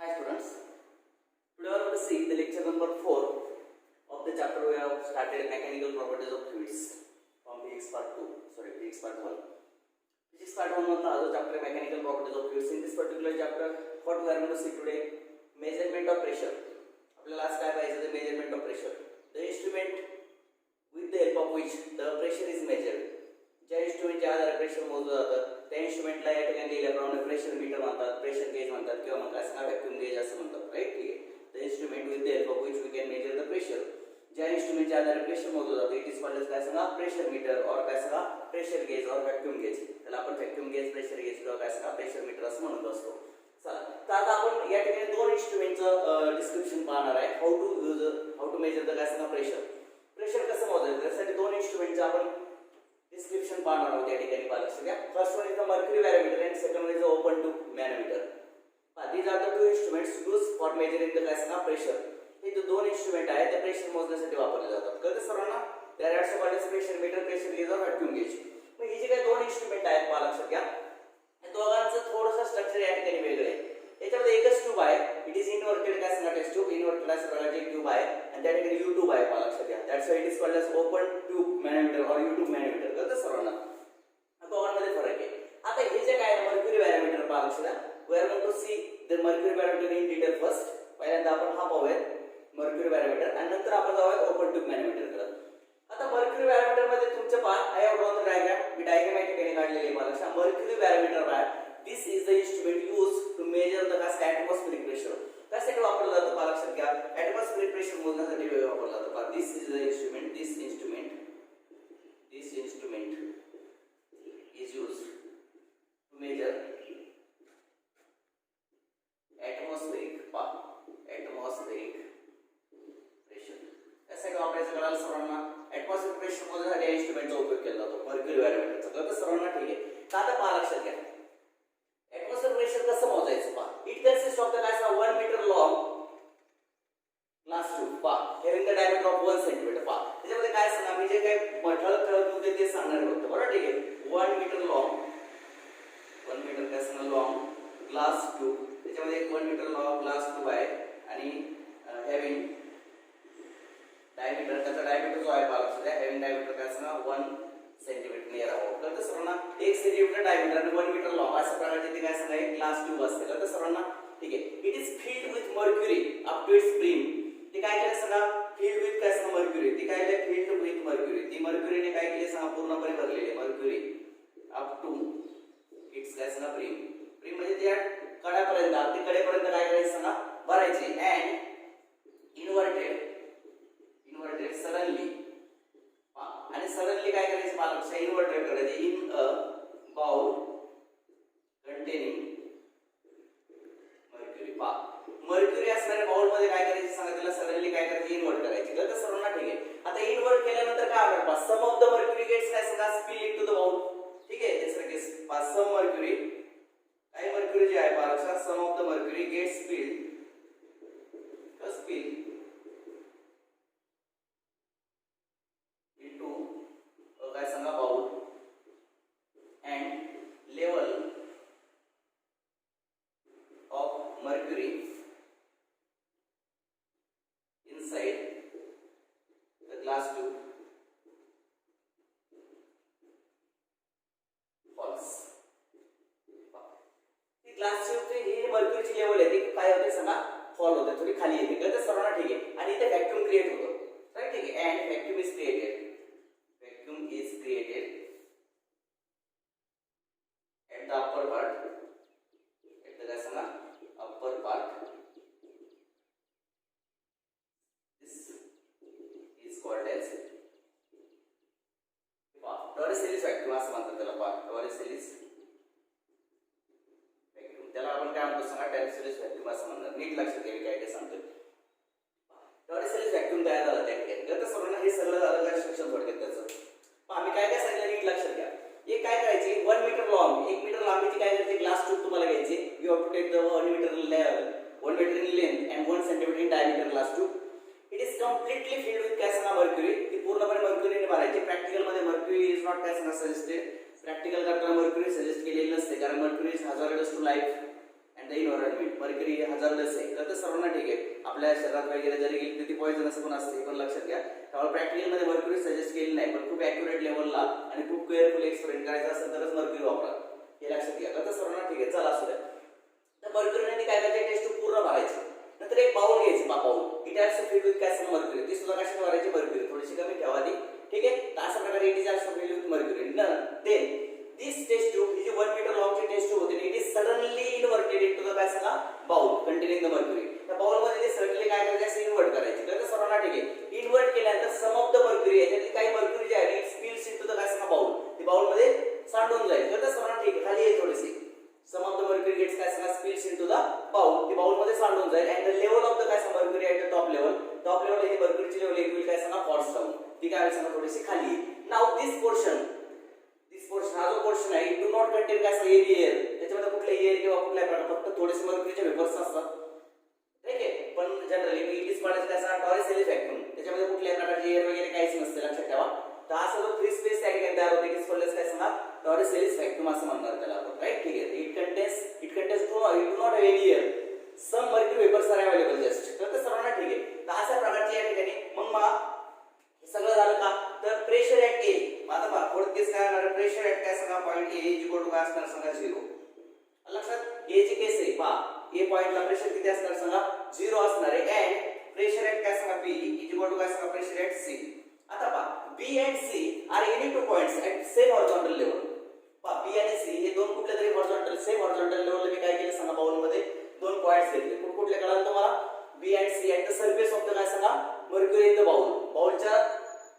Hi students, today we are going to see the lecture number 4 of the chapter we have started mechanical properties of fluids from physics part 2, physics part 1. Physics part 1 was the chapter mechanical properties of fluids. In this particular chapter, what we are going to see today, measurement of pressure. आपल्याला आज काय पाहिजे ते measurement of pressure. The instrument with the help of which the pressure is measured. ज्या इंस्ट्रुमेंटच्या आधारे pressure मोजलं जातं त्या इंस्ट्रुमेंटला या ठिकाणी दिल्याप्रमाणे प्रेशर मीटर म्हणतात, प्रेशर गेज म्हणतात किंवा मग असं व्हॅक्यूम गेज असं म्हणतात, राईट. ठीक आहे. The instrument with the help of which we can measure the pressure. ज्या इंस्ट्रुमेंटच्या आधारे प्रेशर मोजलं जातं इट इज कॉल्ड काय सांगा प्रेशर मीटर और काय सांगा प्रेशर गेज और व्हॅक्यूम गेज. त्याला आपण व्हॅक्यूम गेज, प्रेशर गेज किंवा काय सांगा प्रेशर मीटर असं म्हणत असतो. चला तर आता आपण या ठिकाणी दोन इंस्ट्रुमेंटचं डिस्क्रिप्शन पाहणार आहे. हाऊ टू मेजर द काय सांगा प्रेशर. प्रेशर कसं मोजायचं त्यासाठी दोन इंस्ट्रुमेंटचं आपण डिस्क्रिप्शन पाहणार आहोत या ठिकाणी. लक्षात घ्या. First one is the mercury barometer and second one is the open tube manometer. these are the two instruments used for measuring the काय सांगा प्रेशर. हे जे दोन इंस्ट्रुमेंट आहेत ते प्रेशर मोजण्यासाठी वापरले जातात. कळतं सर्वांना. they are also called as pressure meter, pressure gauge और व्हॅक्यूम गेज. मग हे जे काही दोन इंस्ट्रुमेंट आहेत लक्षात घ्या या दोघांचं थोडंसं स्ट्रक्चर या ठिकाणी वेगळं आहे. याच्यामध्ये एकच ट्यूब आहे. इट इज इनव्हर्टेड काय सांगा टेस्ट ट्यूब. इनव्हर्टेड अशा प्रकारची ट्यूब आहे आणि त्या ठिकाणी यू ट्यूब आहे लक्षात घ्या. That's why it is called as open tube manometer और यू ट्यूब मॅनोमीटर. कळतं सर्वांना. दोघांमध्ये फरक आहे. आता हे जे काय मर्क्युरी बॅरोमीटर लक्षात घ्या. we are going to see the mercury barometer in detail first. पहिल्यांदा आपण हा पाहूयात मर्क्युरी बॅरोमीटर आणि नंतर आपण जाऊयात ओपन ट्यूब मॅनोमीटर कडे. आता मर्क्युरी बॅरोमीटर मध्ये तुमच्या पास I have drawn the diagram. मी डायग्राम या ठिकाणी काढलेली आहे मला. मर्क्युरी बॅरोमीटर आहे. This is the instrument use to measure the atmospheric pressure. त्यासाठी वापरलं जातं लक्षात घ्या. ॲटमॉस्फेरिक प्रेशर मोजण्यासाठी वापरलं जातं. This is the instrument. This instrument is used to measure atmospheric pressure. त्यासाठी वापरायचं कळालं सर्वांना. ॲटमॉस्फेरिक प्रेशर मोजण्यासाठी इंस्ट्रुमेंटचा उपयोग केला जातो मर्क्युरी बॅरोमीटरचा. कळतं सर्वांना. ठीक आहे. आता पहा लक्षात घ्या ॲटमॉस्फेरिक प्रेशर कसं मोजायचं पहा. इट कन्सिस्ट ऑफ द काय 1 मीटर लॉंग ग्लास ट्यूब पहा having the diameter of 1 centimetre. पहा त्याच्यामध्ये काय सांगा मी जे काही ठळक होते ते सांगणार होतं बरोबर. ठीक आहे. 1 मीटर लॉंग, 1 मीटर काय सांगा लॉंग ग्लास ट्यूब. त्याच्यामध्ये एक 1 मीटर लॉंग ग्लास ट्यूब आहे आणि हॅविंग डायमीटर त्याचा डायमीटर जो आहे पहा हॅविंग डायमीटर काय सांगा 1 सेंटीमीटर नियर अबाउट. कळतं सर्वांना. 1 सेंटीमीटर डायमीटर आणि 1 मीटर लॉंग अशा प्रकारचे ते काय सांगा एक ग्लास ट्यूब असते. कळतं सर्वांना. ठीक आहे. It is filled with mercury up to its brim. ते काय केलं सांगा फिल्ड विथ काय सांगा मर्क्युरी. ती काय केलं फिल्ड विथ मर्क्युरी. ती मर्क्युरीने काय केली सांगा पूर्णपणे भरलेली मर्क्युरी अप टू इट्स काय सांगा ब्रीम. ब्रीम म्हणजे त्या कड्यापर्यंत अगदी कडेपर्यंत काय करायचं सांगा भरायची. अँड इन्व्हर्टेड सडनली आणि सडनली काय करायचं पालक इन्व्हर्टेड करायचे in a bowl containing mercury. पा मर्क्युरी असणाऱ्या बाउल मध्ये काय करायचं सांगा त्याला सडनली काय करायचं इन्व्हर्ट करायची. कळतं सर्वांना. ठीक आहे. आता इन्व्हर्ट केल्यानंतर काय होणार पा सम ऑफ द मर्क्युरी गेट्स काय सांगा स्पिल इनटू द बाउल. ठीक आहे. जसं की सम मर्क्युरी काही मर्क्युरी जे आहे पहा some of the mercury gets spill into काय सांगा bowl and level of mercury inside the glass tube falls. ती ग्लास ट्यूबची ही मर्क्युरीची लेवल आहे ती काय होते सांगा फॉल होते थोडी खाली येते. कळतं सर्वांना. ठीक आहे. आणि इथे व्हॅक्यूम क्रिएट होतो. राईट. ठीक आहे. And vacuum is created at the upper part. at the काय सांगा upper part. called as Torricelli's vacuum असं म्हणतात त्याला. पहा टॉरिसेलिस व्हॅक्यूम त्याला आपण काय म्हणतो सांगा टॉरिसेलिस व्हॅक्यूम असं म्हणतात. नीट लक्षात घ्या काय काय सांगतोय. टॉरिसेलिस व्हॅक्यूम तयार झाला त्या ठिकाणी. तर सर्वांना हे सगळं झालं कन्स्ट्रक्शन थोडक्यात त्याचं. पहा मी काय काय सांगितलं नीट लक्षात घ्या. हे काय करायचे 1 मीटर लॉंग 1 मीटर लांबीची काय करायची ग्लास ट्यूब तुम्हाला घ्यायची. You have to take the 1 metre in length and 1 centimeter in diameter glass tube. It is completely filled with काय सांगा मर्क्युरी. ती पूर्णपणे मर्क्युरीने भरायची. प्रॅक्टिकल मध्ये मर्क्युरी इज नॉट काय सांगा सजेस्टेड. प्रॅक्टिकल करताना मर्क्युरी सजेस्ट केलेली नसते कारण mercury is hazardous to life and the environment. Mercury hazardless आहे तर सर्वांना ठीक आहे. आपल्या शरीरात वगैरे जरी गेली तर ती पॉइझनस पण असते, पण लक्षात घ्या. त्यामुळे प्रॅक्टिकल मध्ये मर्क्युरी सजेस्ट केली नाही, पण खूप ॲक्युरेट लेवलला आणि खूप केअरफुल एक्सपेरिमेंट करायचा असेल तरच मर्क्युरी वापरा, हे लक्षात घ्या. तर सर्वांना ठीक आहे. चला असू द्या. तर मर्क्युरीने काय करायचे, टेस्ट पूर्ण भरायची. नंतर एक बाउल घ्यायची, bowl. It has filled with calcium mercury. ती सुद्धा कशाने भरायची, मर्क्युरी थोडीशी कमी ठेवा ती, ठीक आहे. तर अशा प्रकारे it is also filled with mercury. Then this test tube, ही जी 1 मीटर लॉंगची टेस्ट ट्यूब होती, it is suddenly inverted into the काय सांगा, बाउल कंटेनिंग द मर्क्युरी. त्या बाउल मध्ये ते सडनली काय करायचे, असं इन्व्हर्ट करायचे. तर सर्वांना ठीक आहे. इन्व्हर्ट केल्यानंतर सम ऑफ द मर्क्युरी, याच्यातली काही मर्क्युरी जी आहे इट स्पिल्स इनटू द काय सांगा, बाउल. ती बाउल मध्ये सांडून जाईल. तर सर्वांना ठीक आहे. खाली आहे थोडीशी. Some of the mercury gets काय सांगा, स्पिल्स इनटू द बाउल. ती बाउल मध्ये सांडून जाईल. And the level of the काय सांगा, mercury at the top level. Top level ही मर्क्युरीची लेवल इट विल काय सांगा, फॉल्स डाऊन. ती काय सांगा, थोडीशी खाली. नाउ दिस पोर्शन हा जो पोर्शन आहे, डू नॉट कंटेन काय सांगा, एनी एअर. त्याच्यामध्ये कुठले एअर किंवा कुठल्या फक्त थोडेसे मर्क्युरीचे वेपर्स असतात, ठीक आहे. पण जनरली इट इज कॉल्ड काय सांगा, टॉरिसेलिस व्हॅक्यूम. त्याच्यामध्ये कुठल्या प्रकारचे एअर वगैरे काहीच नसते, लक्षात ठेवा. तर असं जो फ्री स्पेस त्या ठिकाणी तयार होते, इट इज कॉल्ड काय सांगा, टॉरिसेलिस व्हॅक्यूम असं म्हणणार त्याला आपण, राईट. ठीक आहे. It contains do not have any air. Some mercury vapours are available just. तर ते सर्वांना ठीक आहे. तर अशा प्रकारची या ठिकाणी मग सगळं झालं का, तर प्रेशर ॲट ए. आता पहा फोर्थ केस काय होणार, प्रेशर ॲट काय सांगा, point A is equal to काय असणार सांगा, 0. लक्षात, ए ची केस आहे पहा, ए पॉइंटला प्रेशर किती असणार सांगा, 0 असणार आहे. अँड प्रेशर ॲट काय सांगा, बी इज इक्वल टू काय सांगा, प्रेशर ॲट सी. आता पहा B and C are any two points at same horizontal level. पहा बी आणि सी हे दोन कुठले तरी हॉरिझॉन्टल, सेम हॉरिझॉन्टल लेवलला मी काय केलं सांगा, बाउल मध्ये दोन पॉइंट्स घेतले. कुठले कळाल तुम्हाला, B and C at the surface of the काय सांगा, मर्क्युरी इन द बाउल. बाउलच्या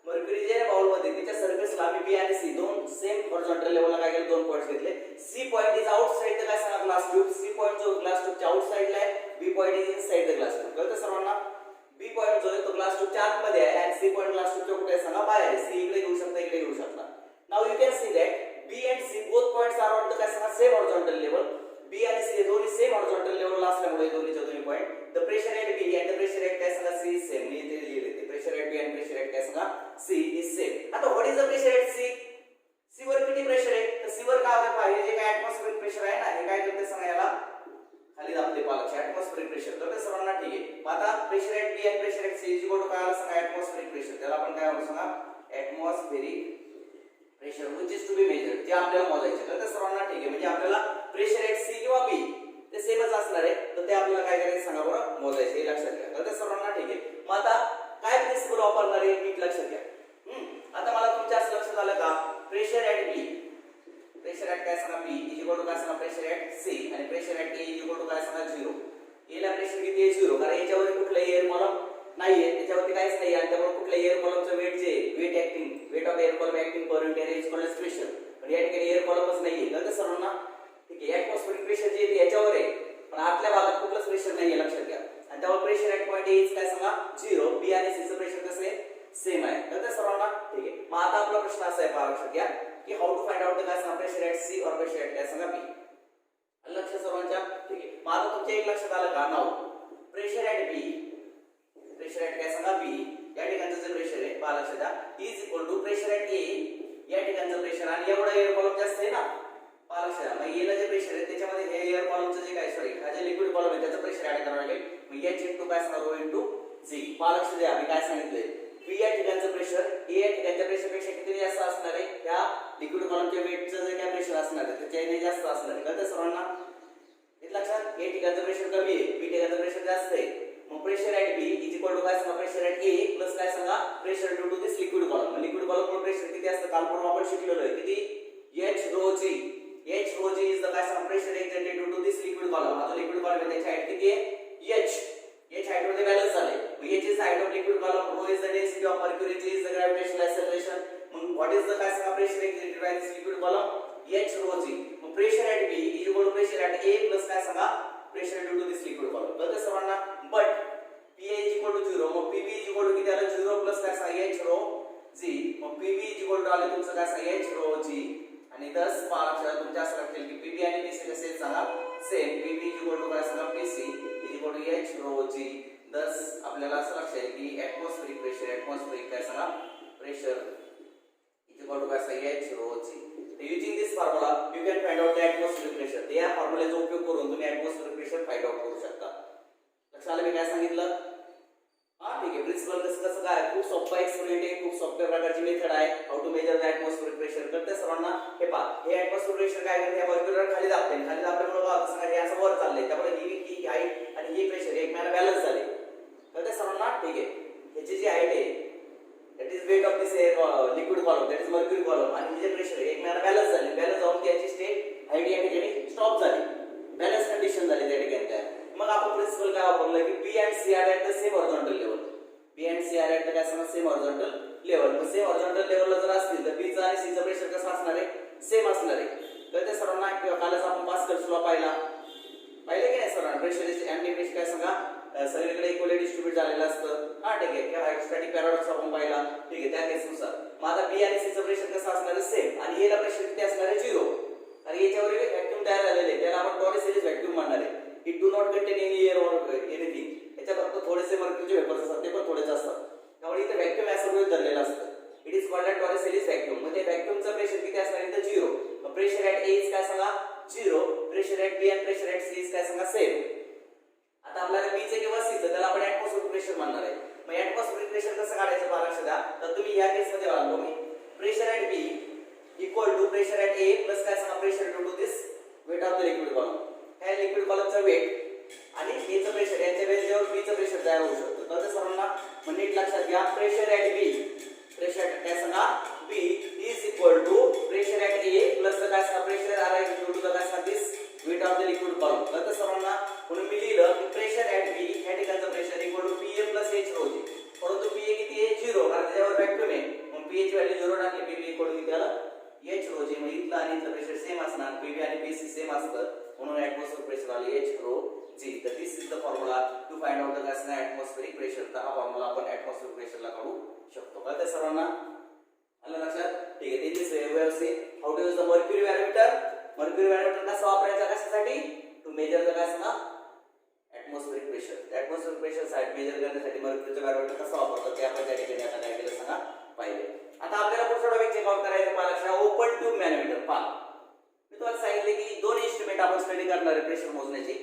मर्क्युरी जे बाउल मध्ये त्याच्या सरफेसला आम्ही बी आणि सी दोन सेम हॉरिझॉन्टल लेवलला काय केलं, दोन पॉइंट्स घेतले. C point is outside the काय सांगा, ग्लास ट्यूब. सी पॉइंट जो ग्लास ट्यूबच्या आउटसाइडला आहे, B point is inside the glass tube. कळतं सर्वांना. बी पॉइंट जो आहे तो ग्लास ट्यूबच्या आतमध्ये आहे आणि सी पॉइंट ग्लास ट्यूबच्या कुठे आहे सांगा, बाहेर आहे. सी इकडे घेऊ शकता, इकडे घेऊ शकता. Now you can see that B and C both points are on the काय सांगा, सेम हॉरिझॉन्टल लेवल. बी आणि सी दोन्ही सेम हॉरिझॉन्टल लेवलला असल्यामुळे दोन्हीच्या दोन्ही point the pressure at B and the pressure at काय सांगा, सी इज सेम. मी इथे लिहिले ते pressure at B and pressure at काय सांगा, सी इज सेम. आता what is the pressure at C. C वर किती प्रेशर आहे, तर सी वर काय होते पहा, हे जे काय ऍटमॉस्फेरिक प्रेशर आहे ना, हे काय करते सांगा, याला खाली दाबते पालक ऍटमॉस्फेरिक प्रेशर. तर ते सर्वांना ठीक आहे. मग आता pressure at B and pressure at C is equal to काय आलं सांगा, ऍटमॉस्फेरिक प्रेशर. त्याला आपण काय म्हणतो सांगा, atmospheric pressure which is to be measured. ते आपल्याला मोजायचे. तर ते सर्वांना ठीक आहे. म्हणजे आपल्याला प्रेशर ॲट सी किंवा बी ते सेमच असणार आहे, तर ते आपल्याला काय करायचं सांगा बरं, मोजायचे. हे लक्षात घ्या. तर ते सर्वांना ठीक आहे. मग आता काय प्रिन्सिपल वापरणार आहे, नीट लक्षात घ्या. आता मला तुमच्या असं लक्षात आलं का, pressure at B, pressure at काय सांगा, बी इज इक्वल टू काय सांगा, प्रेशर ॲट सी. आणि pressure at A is equal to काय सांगा, 0. एला प्रेशर किती आहे, 0. कारण याच्यावर कुठलं एअर कॉलम नाहीये, त्याच्यावरती काहीच नाही. आणि त्यामुळे कुठल्या एअर कॉलमचं वेट जे weight acting, weight of air column acting per unit area is called as pressure. पण या ठिकाणी एअर कॉलमच नाहीये. तर सर्वांना ठीक आहे. ऍटमॉस्फेरिक प्रेशर जे आहे याच्यावर आहे, पण आतल्या भागात कुठलंच प्रेशर नाहीये, लक्षात घ्या. आणि त्यामुळे pressure at point A is काय सांगा, 0. बी आणि सी चं प्रेशर कसं आहे, सेम आहे. तर ते सर्वांना ठीक आहे. मग आता आपला प्रश्न असा आहे पहा, लक्षात घ्या, की how to find out the काय सांगा, प्रेशर ॲट सी और प्रेशर ॲट काय सांगा, बी. लक्ष सर्वांच्या ठीक आहे. मग आता तुमच्या एक लक्षात आलं का, now pressure at B, pressure at काय सांगा, बी या ठिकाणचं जे प्रेशर आहे पहा, लक्षात द्या, is equal to pressure at A या ठिकाणचं प्रेशर. आणि एवढा एअर कॉलम जास्त आहे ना, पहा लक्षात द्या. मग एला जे प्रेशर आहे त्याच्यामध्ये हे एअर कॉलमचं जे काय, सॉरी हा जे लिक्विड कॉलम आहे त्याचं प्रेशर ऍड करावं लागेल. मग एच इंटू काय सांगा, रो इंटू जी. पहा लक्षात द्या, मी काय सांगितलंय, बी या ठिकाणचं प्रेशर ए या ठिकाणच्या प्रेशरपेक्षा किती जास्त असणार आहे, त्या लिक्विड कॉलमच्या वेटचं जे काय प्रेशर असणार आहे त्याच्याने जास्त असणार आहे. कळतं सर्वांना. लक्षात, ए ठिकाणचं प्रेशर कमी आहे, बी ठिकाणचं प्रेशर जास्त आहे. मग pressure at B is equal to काय सांगा, प्रेशर ॲट ए प्लस काय सांगा, pressure due to this liquid column. Liquid कॉलमवर प्रेशर किती असतं, काल परवा आपण शिकलेलो आहे, किती, H rho G. H rho G is the काय सांगा, pressure exerted due to this liquid column. हा जो लिक्विड कॉलम आहे त्याची हाईट किती आहे, एच. एच हाईट मध्ये बॅलन्स झाले. मग H is height of liquid column, rho is the density of mercury, g is the gravitational acceleration. मग व्हॉट इज द काय सांगा, pressure exerted by this liquid column, h rho जी. मग pressure at B is equal to pressure at A plus काय सांगा, pressure due to this liquid column. कळतं सर्वांना. But P is equal to 0. मग PB is equal to किती आलं, 0 plus काय सांगा, एच रो जी. मग पीबी इज इक्वल टू आले तुमचं काय सांगा, एच रो जी. आणि 10 पाच तुमच्या असं लागतील की पीबी आणि पीसी कसे सांगा, same. PB is equal to काय सांगा, PC is equal to H rho G. 10 आपल्याला असं लक्षात येईल की ऍटमॉस्फेरिक प्रेशर काय सांगा, प्रेशर इज इक्वल टू काय सांगा, h rho g. Using this formula you can find out the atmospheric pressure. या फॉर्म्युल्याचा उपयोग करून तुम्ही ॲटमॉस्फेरिक प्रेशर फाइंड आउट करू शकता. लक्षात आलं मी काय सांगितलं? हा ठीक आहे. प्रिन्सिपल कसं काय खूप सोपा एक्सपेरिमेंट आहे, खूप सोप्या प्रकारची मेथड आहे how to measure the atmospheric pressure. कळते सर्वांना? हे पहा, हे ॲटमॉस्फेरिक प्रेशर काय करते, या मर्क्युरीवर खाली दाबते, खाली दाबल्यामुळे काय होतं हे असं वर चाललंय, त्यामुळे ही हाईट आणि ही प्रेशर एकमेकांना बॅलन्स झाले. कळते सर्वांना? ठीक आहे. ह्याची जी हाईट आहे that is weight of this liquid column, that is mercury column, आणि हे जे प्रेशर एकमेकांना बॅलन्स झाले, बॅलन्स जाऊन त्याची स्टेट हाईट या ठिकाणी स्टॉप झाली, बॅलन्स कंडिशन झाली त्या ठिकाणी. मग आपण प्रिन्सिपल काय वापरलं की B and C are at the same horizontal level. B and C are at the काय असणार? Same horizontal level. मग सेम हॉरिझॉन्टल लेवलला जर असतील तर बी चा आणि सी चा प्रेशर कसं असणार आहे? सेम असणार आहे. तर ते सर्वांना कालच आपण पास्कल्स लॉ पाहिला की नाही सर्वांना? प्रेशर इज अँटी प्रेशर काय सांगा सगळीकडे इक्वली डिस्ट्रीब्यूट झालेलं असतं. हा ठीक आहे. किंवा हायड्रोस्टॅटिक पॅराडॉक्स आपण पाहिला. ठीक आहे. त्या केसनुसार मग आता बी आणि सी चा प्रेशर कसं असणार आहे? सेम. आणि एला प्रेशर किती असणार आहे? 0. आणि याच्यावर व्हॅक्यूम तयार झालेले त्याला आपण टॉरस सिरीज व्हॅक्यूम म्हणणार आहे. It do not content any air or anything. याच्यात फक्त थोडेसे मर्क्युरीचे वेपर्स असतात, ते पण थोडेच असतात, त्यामुळे इथे व्हॅक्यूम असं गृहीत धरलेलं असतं. It is called taurus series vacuum. मग ते व्हॅक्यूमचं प्रेशर किती असणार? इथे 0. मग प्रेशर ॲट ए इज काय सांगा? 0. प्रेशर ॲट बी आणि प्रेशर ॲट सी इज काय सांगा? सेम. आता आपल्याला बी चे किंवा सी चे त्याला आपण ॲटमॉस्फेरिक प्रेशर म्हणणार आहे. मग ॲटमॉस्फेरिक प्रेशर कसं काढायचं पहा लक्षात द्या. तर तुम्ही या केस मध्ये वाढलो मी pressure at B equal to pressure at A plus काय सांगा? Pressure due to this weight of the liquid column. काय लिक्विड कॉलमचा वेट आणि ए चं प्रेशर यांच्या बेसवर बी चं प्रेशर तयार होऊ शकतं. तर सर्वांना मग नीट लक्षात घ्या. प्रेशर ॲट बी, प्रेशर काय सांगा? B is equal to pressure at A plus काय सांगा? Pressure R I due to the काय सांगा? This weight of the liquid column. तर सर्वांना म्हणून मी लिहिलं की प्रेशर ॲट बी या ठिकाणचं pressure equal to P A plus H rho G. परंतु पी ए किती आहे? 0, कारण त्याच्यावर व्हॅक्यूम आहे. मग पी ए ची व्हॅल्यू 0 टाकली, पी बी इक्वल टू किती आलं? एच रो जी. मग इथलं आणि इथलं प्रेशर सेम असणार, पी बी आणि पी सी सेम असतं, म्हणून ॲटमॉस्फेरिक प्रेशर आले एच रो जी. तर this is the formula to find out the काय सांगा? Atmospheric pressure. तर हा फॉर्म्युला आपण ॲटमॉस्फेरिक प्रेशरला काढू शकतो. कळतंय सर्वांना? आलं लक्षात? ठीक आहे. This way we are see how to use the mercury barometer. Mercury barometer कसा वापरायचा कशासाठी? टू मेजर द काय सांगा? Atmospheric pressure. ॲटमॉस्फेरिक प्रेशर साइड मेजर करण्यासाठी मर्क्युरीचा बॅरोमीटर कसा वापरतात ते आपण त्या ठिकाणी आता काय केलं सांगा? पाहिले. आता आपल्याला पुढचा टॉपिक चेक आउट करायचं पहा लक्षात. Open tube manometer. पहा मी तुम्हाला सांगितले की 2 इन्स्ट्रुमेंट आपण स्टडी करणार आहे प्रेशर मोजण्याची.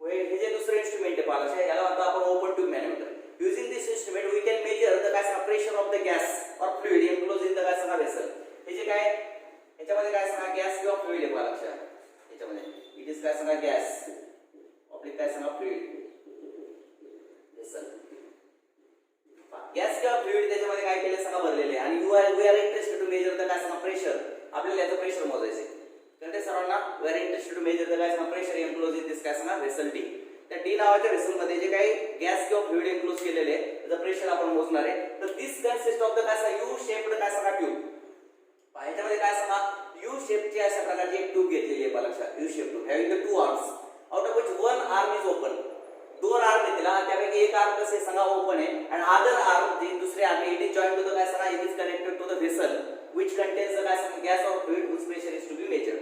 हे जे दुसरे इन्स्ट्रुमेंट आहे पहा लक्षात, याला म्हणतो आपण open tube manometer. Using this instrument we can measure the काय सांगा? Pressure of the gas or fluid enclose in the काय सांगा? वेसल. हे जे काय याच्यामध्ये काय सांगा? गॅस किंवा फ्लुइड आहे पहा लक्षात. याच्यामध्ये इट इज काय सांगा? गॅस ऑब्लिक काय सांगा? Fluid vessel. गॅस किंवा फ्लुइड त्याच्यामध्ये काय केलं सांगा? भरलेले. आणि we are interested to measure the काय सांगा? प्रेशर. आपल्याला याचं प्रेशर मोजायचे. तर ते सर्वांना we are interested to measure the काय सांगा? प्रेशर एन्क्लोज इन दिस काय सांगा? Vessel D. त्या डी नावाच्या वेसल मध्ये जे काही गॅस किंवा फ्लुइड एन्क्लोज केलेले त्याचं प्रेशर आपण मोजणार आहे. तर दिस कन्सिस्ट ऑफ द काय सांगा? यू शेप्ड काय सांगा? ट्यूब. ह्याच्यामध्ये काय सांगा? यू शेपची अशा प्रकारची एक ट्यूब घेतलेली आहे पहा लक्षात. U shape tube having the 2 arms out of which 1 arm is open. 2 arm आहे तिला, त्यापैकी एक आर्म कसे सांगा? ओपन आहे. आणि अदर आर्म जे दुसरे arm it is joint to the काय सांगा? It is connected to the vessel which contains the काय सांगा? Gas or fluid which pressure is to be measured.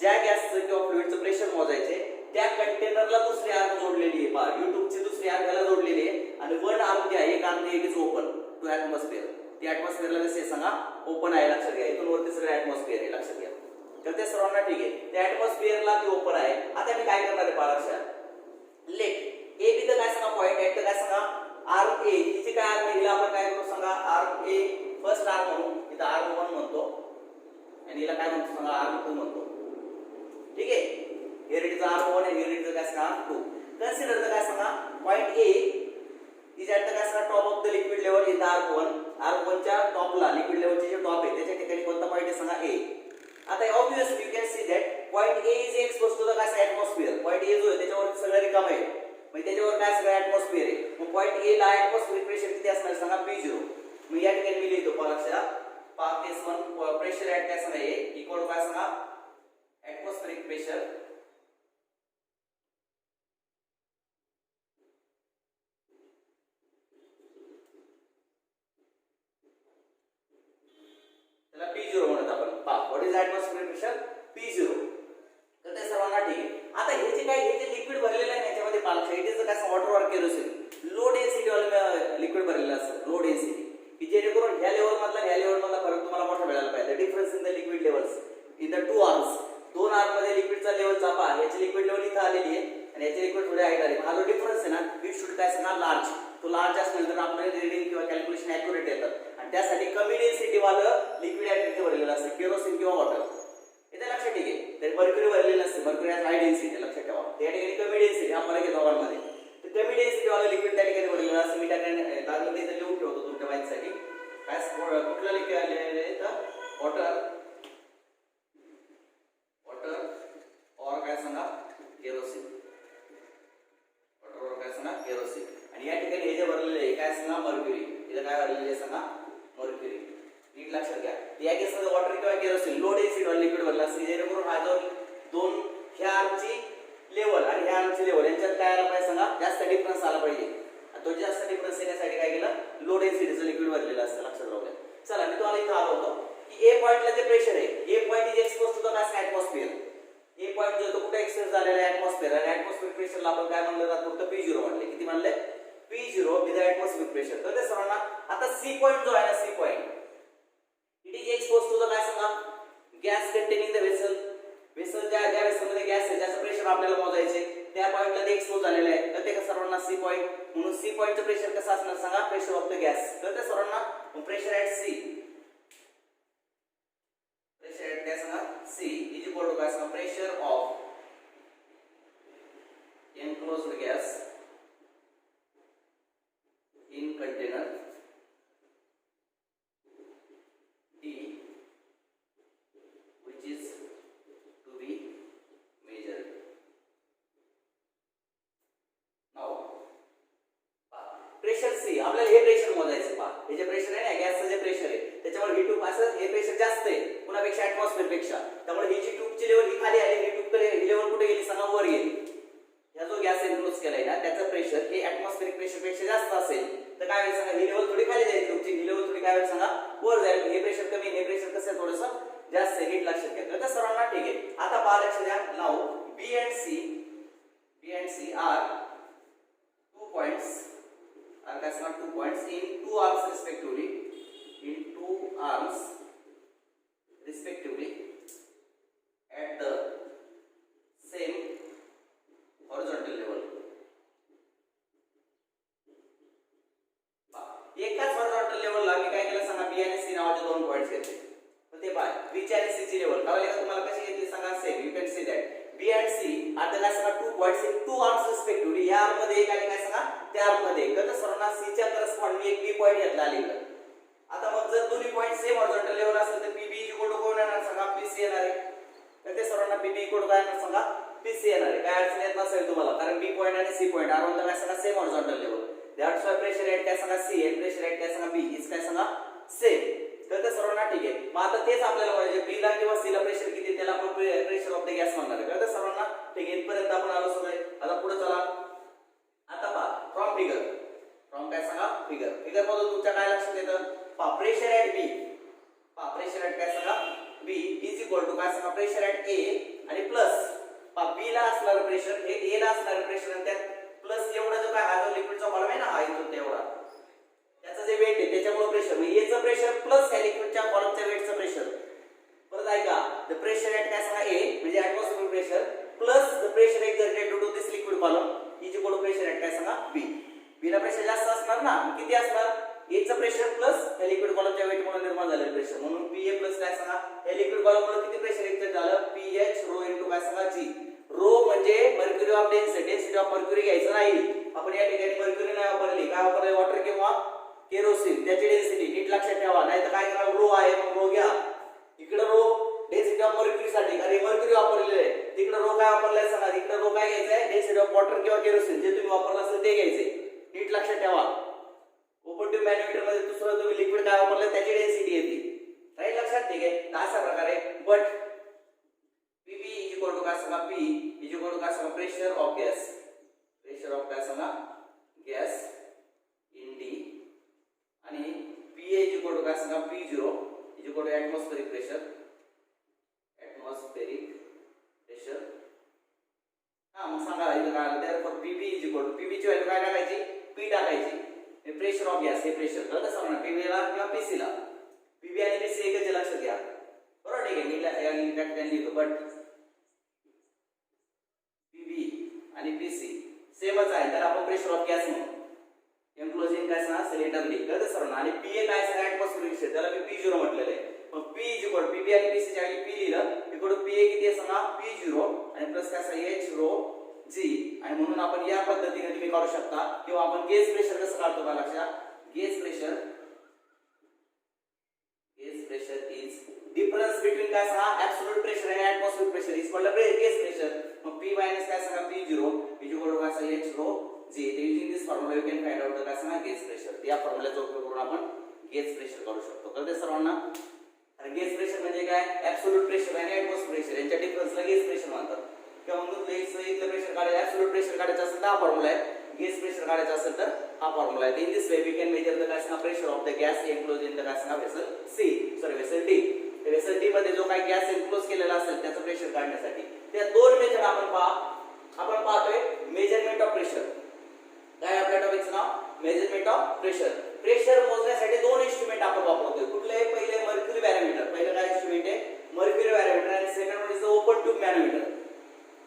ज्या गॅसचं किंवा फ्लुइडचं प्रेशर मोजायचे त्या कंटेनरला दुसरी आर्म जोडलेली आहे पहा. यूट्यूबची दुसरी आर्म याला जोडलेली आहे. आणि 1 आर्म जे आहे एक arm it is open to atmosphere. ती ॲटमॉस्फिअरला कसे सांगा? ओपन आहे. लक्षात घ्या. इथून वरती सगळं ॲटमॉस्फिअर आहे. लक्षात घ्या. तर ते सर्वांना ठीक आहे. त्या ॲटमॉस्फिअरला ती ओपन आहे. आता मी काय करणार आहे पहा लक्षात. लेट ए बी द काय सांगा? पॉइंट ॲट द काय सांगा? आर्म ए. हिची काय आर्म हिला आपण काय करू सांगा? आर्म ए फर्स्ट आर्म म्हणून इथं आर्म 1 म्हणतो आणि हिला काय म्हणतो सांगा? आर्म 2 म्हणतो. ठीक आहे. हिअर इट इज आर्म 1 आणि हिअर इट इज काय सांगा? आर्म 2. कन्सिडर द काय सांगा? Point A is at the काय सांगा? Top of the liquid level in the arm 1. Arm 1 च्या टॉपला लिक्विड लेवलचे जे टॉप आहे त्याच्या ठिकाणी कोणता पॉइंट आहे सांगा? ए. आता obviously you can see that point A is expose to the काय सांगा? ॲटमॉस्फिअर. पॉइंट ए जो आहे त्याच्यावर सगळं रिकाम आहे. मग त्याच्यावर काय सगळं ॲटमॉस्फिअर आहे. मग पॉइंट ए ला ॲटमॉस्फिअरिक प्रेशर किती असणार सांगा? P0. मग या ठिकाणी मी लिहितो पहा लक्षात. पहा केस 1 प्रेशर ॲट काय सांगा? ए इक्वल टू काय सांगा? ॲटमॉस्फिअरिक प्रेशर त्याला P0 म्हणत आपण. पहा व्हॉट इज ॲटमॉस्फिअरिक प्रेशर? P0. तर ते सर्वांना ठीक आहे. आता हे जे काय हे जे लिक्विड भरलेलं आहे याच्यामध्ये पहा लक्षात. इट इज काय water or kerosene. Low density वाला लिक्विड भरलेलं असतं. लो डेन्सिटी की जेणेकरून ह्या लेवल मधला फरक तुम्हाला मोठा मिळायला पाहिजे. Difference in the liquid levels in large असल्यानंतर आपल्याला रीडिंग किंवा कॅल्क्युलेशन ॲक्युरेट येतात आणि त्यासाठी कमी डेन्सिटी वालं लिक्विड ऍक्टिव्हिटी भरलेलं असतं, केरोसिन किंवा वॉटर. इथे लक्षात ठीक आहे. तर मर्क्युरी भरलेलं असते, मर्क्युरी हॅज हाय डेन्सिटी, लक्षात ठेवा. त्या ठिकाणी कमी डेन्सिटी हा फरक आहे दोघांमध्ये. तर कमी डेन्सिटी वालं लिक्विड त्या ठिकाणी भरलेलं असतं. मी त्याकडे लागलं ते इथे लिहून ठेवतो तुमच्या माहितीसाठी. काय कुठलं लिक्विड आलेलं आहे तर वॉटर और काय सांगा केरोसिन, वॉटर और काय सांगा केरोसिन. आणि या ठिकाणी हे जे भरलेले आहे काय सांगा मर्क्युरी. इथे काय भरलेले आहे सांगा मर्क्युरी. नीट लक्षात घ्या. या केसमध्ये वॉटर किंवा केरोसिन लो डेन्सिटी वाला लिक्विड भरला असते, जेणेकरून हा जो दोन ह्या आर्मची लेवल आणि ह्या आर्मची लेवल यांच्यात काय आला पाहिजे सांगा जास्त डिफरन्स आला पाहिजे. आणि तो जास्त डिफरन्स येण्यासाठी काय केलं लो डेन्सिटीचं लिक्विड भरलेलं असतं, लक्षात राहू द्या. चला मी तुम्हाला इथं आलो होतो की ए पॉइंटला जे प्रेशर आहे, A point is expose to the gas atmosphere. A point जो तो कुठे एक्सपोज झालेला आहे ॲटमॉस्फिअर, आणि ॲटमॉस्फिअर प्रेशरला आपण काय म्हणलं जातं फक्त P0 म्हणले. किती म्हणले P0 विथ ॲटमॉस्फिअर प्रेशर. तर ते सर्वांना आता सी पॉइंट जो आहे ना C point it is expose to the काय सांगा gas containing the vessel. Vessel ज्या व्हेसलमध्ये गॅस आहे ज्याचं प्रेशर आपल्याला मोजायचे त्या पॉइंटला ते एक्सपोज झालेलं आहे. तर ते सर्वांना सी पॉइंट म्हणून सी पॉइंटचं प्रेशर कसं असणार सांगा प्रेशर ऑफ द गॅस. तर ते सर्वांना pressure at C, pressure at काय सांगा सी इज इक्वल टू काय सांगा pressure of enclosed gas in container D which is to be measured. Now pressure C आपल्याला हे प्रेशर मोजायचं. पहा हे जे प्रेशर आहे ना गॅसचं जे प्रेशर आहे त्याच्यामुळे ही ट्यूब असं हे प्रेशर जास्त आहे कुणापेक्षा ॲटमॉस्फिअर पेक्षा. त्यामुळे ही जी ट्यूबची लेवल ही खाली आली, ही ट्यूब ही लेवल कुठे गेली सांगा वर गेली. या जो गॅस एनक्लोज केलाय ना त्याचं प्रेशर हे ॲटमॉस्फिअरिक प्रेशर पेक्षा जास्त असेल तर काय होईल सांगा ही लेवल थोडी खाली जाईल, ट्यूबची ही लेवल थोडी काय होईल सांगा वर जाईल. हे प्रेशर कमी, हे प्रेशर कसं आहे थोडंसं जास्त आहे. नीट लक्षात घ्या. तर सर्वांना ठीक आहे. आता पहा लक्ष द्या. Now B and C are 2 points are काय सांगा 2 points in 2 arms respectively, in 2 arms respectively at the same horizontal level. एकाच horizontal level ला मी काय केलं सांगा B आणि C नावाचे 2 पॉइंट्स घेतले. तर ते पहा B ची आणि C ची लेवल कळले का तुम्हाला कशी घेतली सांगा same. You can see that B and C आता काय सांगा 2 पॉइंट्स इन 2 आर्म्स रिस्पेक्टिव्हली. या आर्म मध्ये एक आणि काय सांगा त्या आर्म मध्ये एक. तर सर्वांना C च्या करस्पॉन्डिंग एक B पॉइंट घेतला आलेला. आता मग जर दोन्ही पॉइंट सेम horizontal level असेल तर PB इक्वल टू कोण येणार सांगा PC येणार आहे. तर ते सर्वांना PB इक्वल टू काय येणार सांगा PC येणार आहे. काय अडचण येत नसेल तुम्हाला कारण B पॉइंट आणि C पॉइंट आर वन काय सांगा same horizontal level. That's why pressure at काय सांगा C आणि प्रेशर ॲट काय सांगा B इज काय सांगा सेम. तर ते सर्वांना ठीक आहे. मग आता तेच आपल्याला पाहिजे B ला किंवा C ला प्रेशर किती त्याला आपण प्रेशर ऑफ द गॅस म्हणणार आहे. तर सर्वांना ठीक आहे. इथपर्यंत आपण आलो सगळे. आता पुढे चला. आता पहा फ्रॉम फिगर, फ्रॉम काय सांगा फिगर. फिगर मधून तुमच्या काय लक्षात येतं पहा प्रेशर ॲट B, पहा प्रेशर ॲट काय सांगा B इज इक्वल टू काय सांगा प्रेशर ॲट A आणि प्लस पहा B ला असणारं प्रेशर हे A ला असणारं प्रेशर आणि त्यात प्लस एवढा जो काय हा जो लिक्विडचा कॉलम आहे ना हा इथून तेवढा त्याचं जे वेट आहे त्याच्यामुळे प्रेशर म्हणजे A चं प्रेशर प्लस या लिक्विडच्या कॉलमच्या वेटचं प्रेशर. परत ऐका द प्रेशर ॲट काय सांगा A म्हणजे atmospheric pressure plus the pressure exerted to this liquid column is equal to pressure at काय सांगा B. B ला प्रेशर जास्त असणार ना किती असणार A चं प्रेशर प्लस या लिक्विड कॉलमच्या वेटमुळे निर्माण झालेलं प्रेशर म्हणून PA प्लस काय सांगा या लिक्विड कॉलममुळे किती प्रेशर एक्झर्ट झालं PH रो इनटू काय सांगा G. रो म्हणजे mercury of density, density of mercury घ्यायचं नाही आपण या ठिकाणी मर्क्युरी नाही वापरली काय वापरले वॉटर किंवा केरोसिन त्याची डेन्सिटी नीट लक्षात ठेवा. नाही तर काय करा रो आहे मग रो घ्या. इकडे रो डेन्सिटी ऑफ मर्क्युरी साठी कारण मर्क्युरी वापरलेले आहे. तिकडे रो काय वापरलाय सांगा इकडे रो काय घ्यायचा आहे डेन्सिटी ऑफ वॉटर किंवा केरोसिन जे तुम्ही वापरला असेल ते घ्यायचे. नीट लक्षात ठेवा. ओपन ट्यूब मॅनोमीटर मध्ये दुसरं तुम्ही लिक्विड काय वापरलं त्याची डेन्सिटी येते. राईट लक्षात ठीक आहे. अशा प्रकारे but PB is equal to काय सांगा P इज इक्वल टू काय सांगा pressure of gas, pressure of काय सांगा गॅस इन D आणि PA इज इक्वल टू काय सांगा P0 is equal to atmospheric pressure, atmospheric pressure. हा मग सांगा इथं काय आलं त्यावर PB is equal to PB ची व्हॅल्यू काय टाकायची P टाकायची. हे प्रेशर ऑफ गॅस हे प्रेशर कळतं सांगा PB ला किंवा PC ला. PB आणि PC एकच लक्षात घ्या बरोबर ठीक आहे. मी त्या ठिकाणी लिहितो बट PB आणि PC सेमच आहे तर आपण प्रेशर ऑफ गॅस म्हणू. एन्क्लोज इन काय सांगा सिलेंडर डी कळतं सर्वांना. आणि पीए काय सांगा ऍटमॉस्फेरिक प्रेशर, त्याला मी P0 म्हटलेलं आहे. मग P इज इक्वल पीबी आणि पीसी च्या जागी P लिहिलं इकडून पीए किती आहे सांगा P0 आणि प्लस काय सांगा H रो G. आणि म्हणून आपण या पद्धतीने तुम्ही काढू शकता. किंवा आपण गेज प्रेशर कसं काढतो का लक्षात. Gauge pressure is difference between काय सांगा ऍब्सोल्यूट प्रेशर आणि atmospheric pressure is called gauge pressure. मग P मायनस काय सांगा P0 इज इक्वल टू काय सांगा H rho G. Using this formula you can find out काय सांगा गेज प्रेशर. या फॉर्म्युल्याचा उपयोग करून आपण गेज प्रेशर काढू शकतो. कळते सर्वांना. आणि गेज प्रेशर म्हणजे काय ऍब्सोल्यूट प्रेशर आणि ऍटमॉस्फेरिक प्रेशर यांच्या डिफरन्सला गेज प्रेशर म्हणतात. किंवा मग इथलं प्रेशर काढायचं ऍब्सोल्यूट प्रेशर काढायचं असेल तर हा फॉर्म्युला आहे. गेज प्रेशर काढायचं असेल तर हा फॉर्म्युला आहे. In this way we can measure the काय सांगा pressure of the gas enclose in the काय सांगा vessel C sorry vessel D. Vessel D मध्ये जो काय गॅस एन्क्लोज केलेला असेल त्याचं प्रेशर काढण्यासाठी त्या दोन मेथड आपण पाहतोय. मेजरमेंट ऑफ प्रेशर काय आपल्या टॉपिकचं नाव मेजरमेंट ऑफ प्रेशर. प्रेशर मोजण्यासाठी दोन इन्स्ट्रुमेंट आपण वापरतोय. कुठले पहिले मर्क्युरी बॅरोमीटर. पहिलं काय इन्स्ट्रुमेंट आहे मर्क्युरी बॅरोमीटर आणि second one is open tube manometer.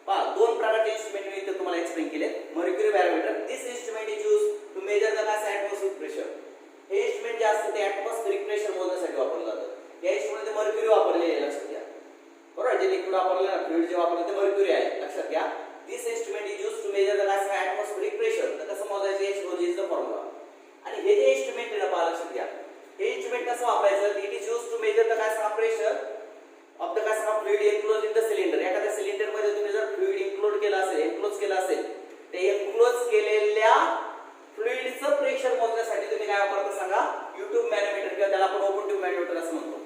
पहा दोन प्रकारचे इन्स्ट्रुमेंट मी इथे तुम्हाला एक्सप्लेन केले. Mercury barometer this instrument is used to measure the atmospheric pressure. हे इन्स्ट्रुमेंट जे असतं ते ऍटमॉस्फेरिक प्रेशर मोजण्यासाठी वापरलं जातं. या इन्स्ट्रुमेंट मध्ये मर्क्युरी वापरलेली आहे लक्षात घ्या. बरोबर जे लिक्विड वापरलं ना फ्लुइड जे वापरलं ते मर्क्युरी आहे लक्षात घ्या. This instrument is used to measure the atmospheric pressure. तर कसं मोजायचं H rho G is the formula. आणि हे जे इन्स्ट्रुमेंट आहे ना पहा लक्षात घ्या. हे इन्स्ट्रुमेंट कसं वापरायचं it is used to measure the pressure of the fluid enclose in the cylinder. एखाद्या सिलेंडर मध्ये तुम्ही जर फ्लुइड एन्क्लोज केलं असेल ते एन्क्लोज केलेल्या फ्लुइडचं प्रेशर मोजण्यासाठी तुम्ही काय वापरता सांगा YouTube मॅनोमीटर किंवा त्याला आपण ओपन ट्यूब मॅनोमीटर असं म्हणतो.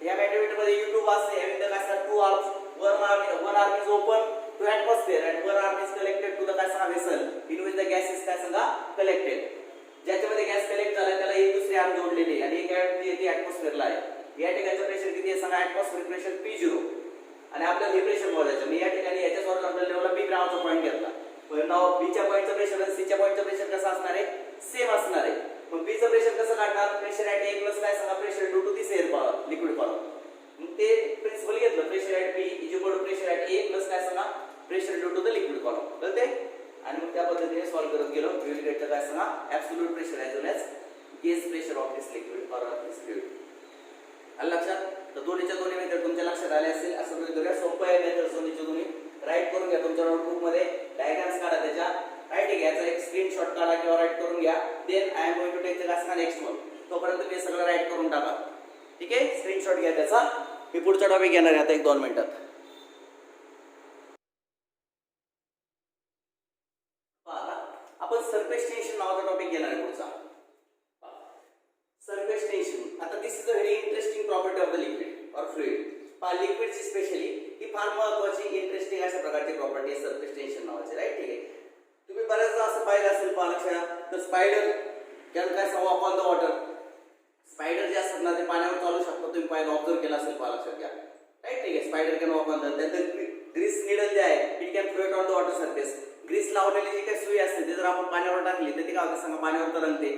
या मॅनोमीटर मध्ये YouTube असते having the काय सांगा two arms. one arm is open to atmosphere and one arm is collected to the काय सांगा vessel in which the gas is काय सांगा collected. ज्याच्यामध्ये गॅस कलेक्ट झाला त्याला एक दुसरी आर्म जोडलेली आणि एक ती ऍटमॉस्फिअरला आहे. या ठिकाणचं प्रेशर किती आहे सांगा ऍटमॉस्फेरिक प्रेशर P0 आणि आपल्याला हे प्रेशर मोजायचं. मी या ठिकाणी याच्याच हॉरिझॉन्टल लेवलला B नावाचा पॉइंट घेतला. पण नाव B च्या पॉइंटचं प्रेशर आणि C च्या पॉइंटचं प्रेशर कसं असणार आहे सेम असणार आहे. मग B चं प्रेशर कसं काढणार प्रेशर ऍट A प्लस काय सांगा pressure due to this air power liquid power. मग ते प्रिन्सिपल घेतलं pressure at B is equal to pressure at A plus काय सांगा pressure due to the liquid power. कळते. आणि मग त्या पद्धतीने सॉल्व्ह करत गेलो. फ्लुइड गेटचं काय सांगा absolute pressure as well as gauge pressure of this liquid or of this fluid. आलं लक्षात. तर दोन्हीच्या दोन्ही मेथड तुमच्या लक्षात आले असेल असं गृहीत धरूया. सोपं आहे मेथड दोन्हीच्या दोन्ही. राईट करून घ्या तुमच्या नोटबुक मध्ये डायग्राम्स काढा त्याच्या राईट घ्यायचा एक स्क्रीनशॉट काढा किंवा राईट करून घ्या. Then I am going to take the काय नेक्स्ट वन. तोपर्यंत तुम्ही सगळं राईट करून टाका. ठीक आहे स्क्रीनशॉट घ्या त्याचा. मी पुढचा टॉपिक घेणार आहे आता 1-2 मिनिटात. आपण सरफेस टेन्शन नावाचा टॉपिक घेणार आहे पुढचा. Surface tension. आता this is a very interesting property of the liquid or fluid. लिक्विडची स्पेशली ही फार महत्त्वाची इंटरेस्टिंग अशा प्रकारची प्रॉपर्टी आहे सरफेस टेन्शन नावाची. राईट ठीक आहे. तुम्ही बऱ्याचदा असं पाहिलं असेल लक्षात तर स्पायडर कॅन काय walk on the water. Spider जे असतात ना ते पाण्यावर चालू शकतात. तुम्ही पाहिलं ऑब्झर्व केला असेल लक्षात घ्या. राईट ठीक आहे. Spider can walk on the त्यानंतर ग्रीस निडल जे आहे it can float on the water surface. Grease लावलेली जी काही सुई असते ते जर आपण पाण्यावर टाकली तर ती काय होते सांगा पाण्यावर तरंगते.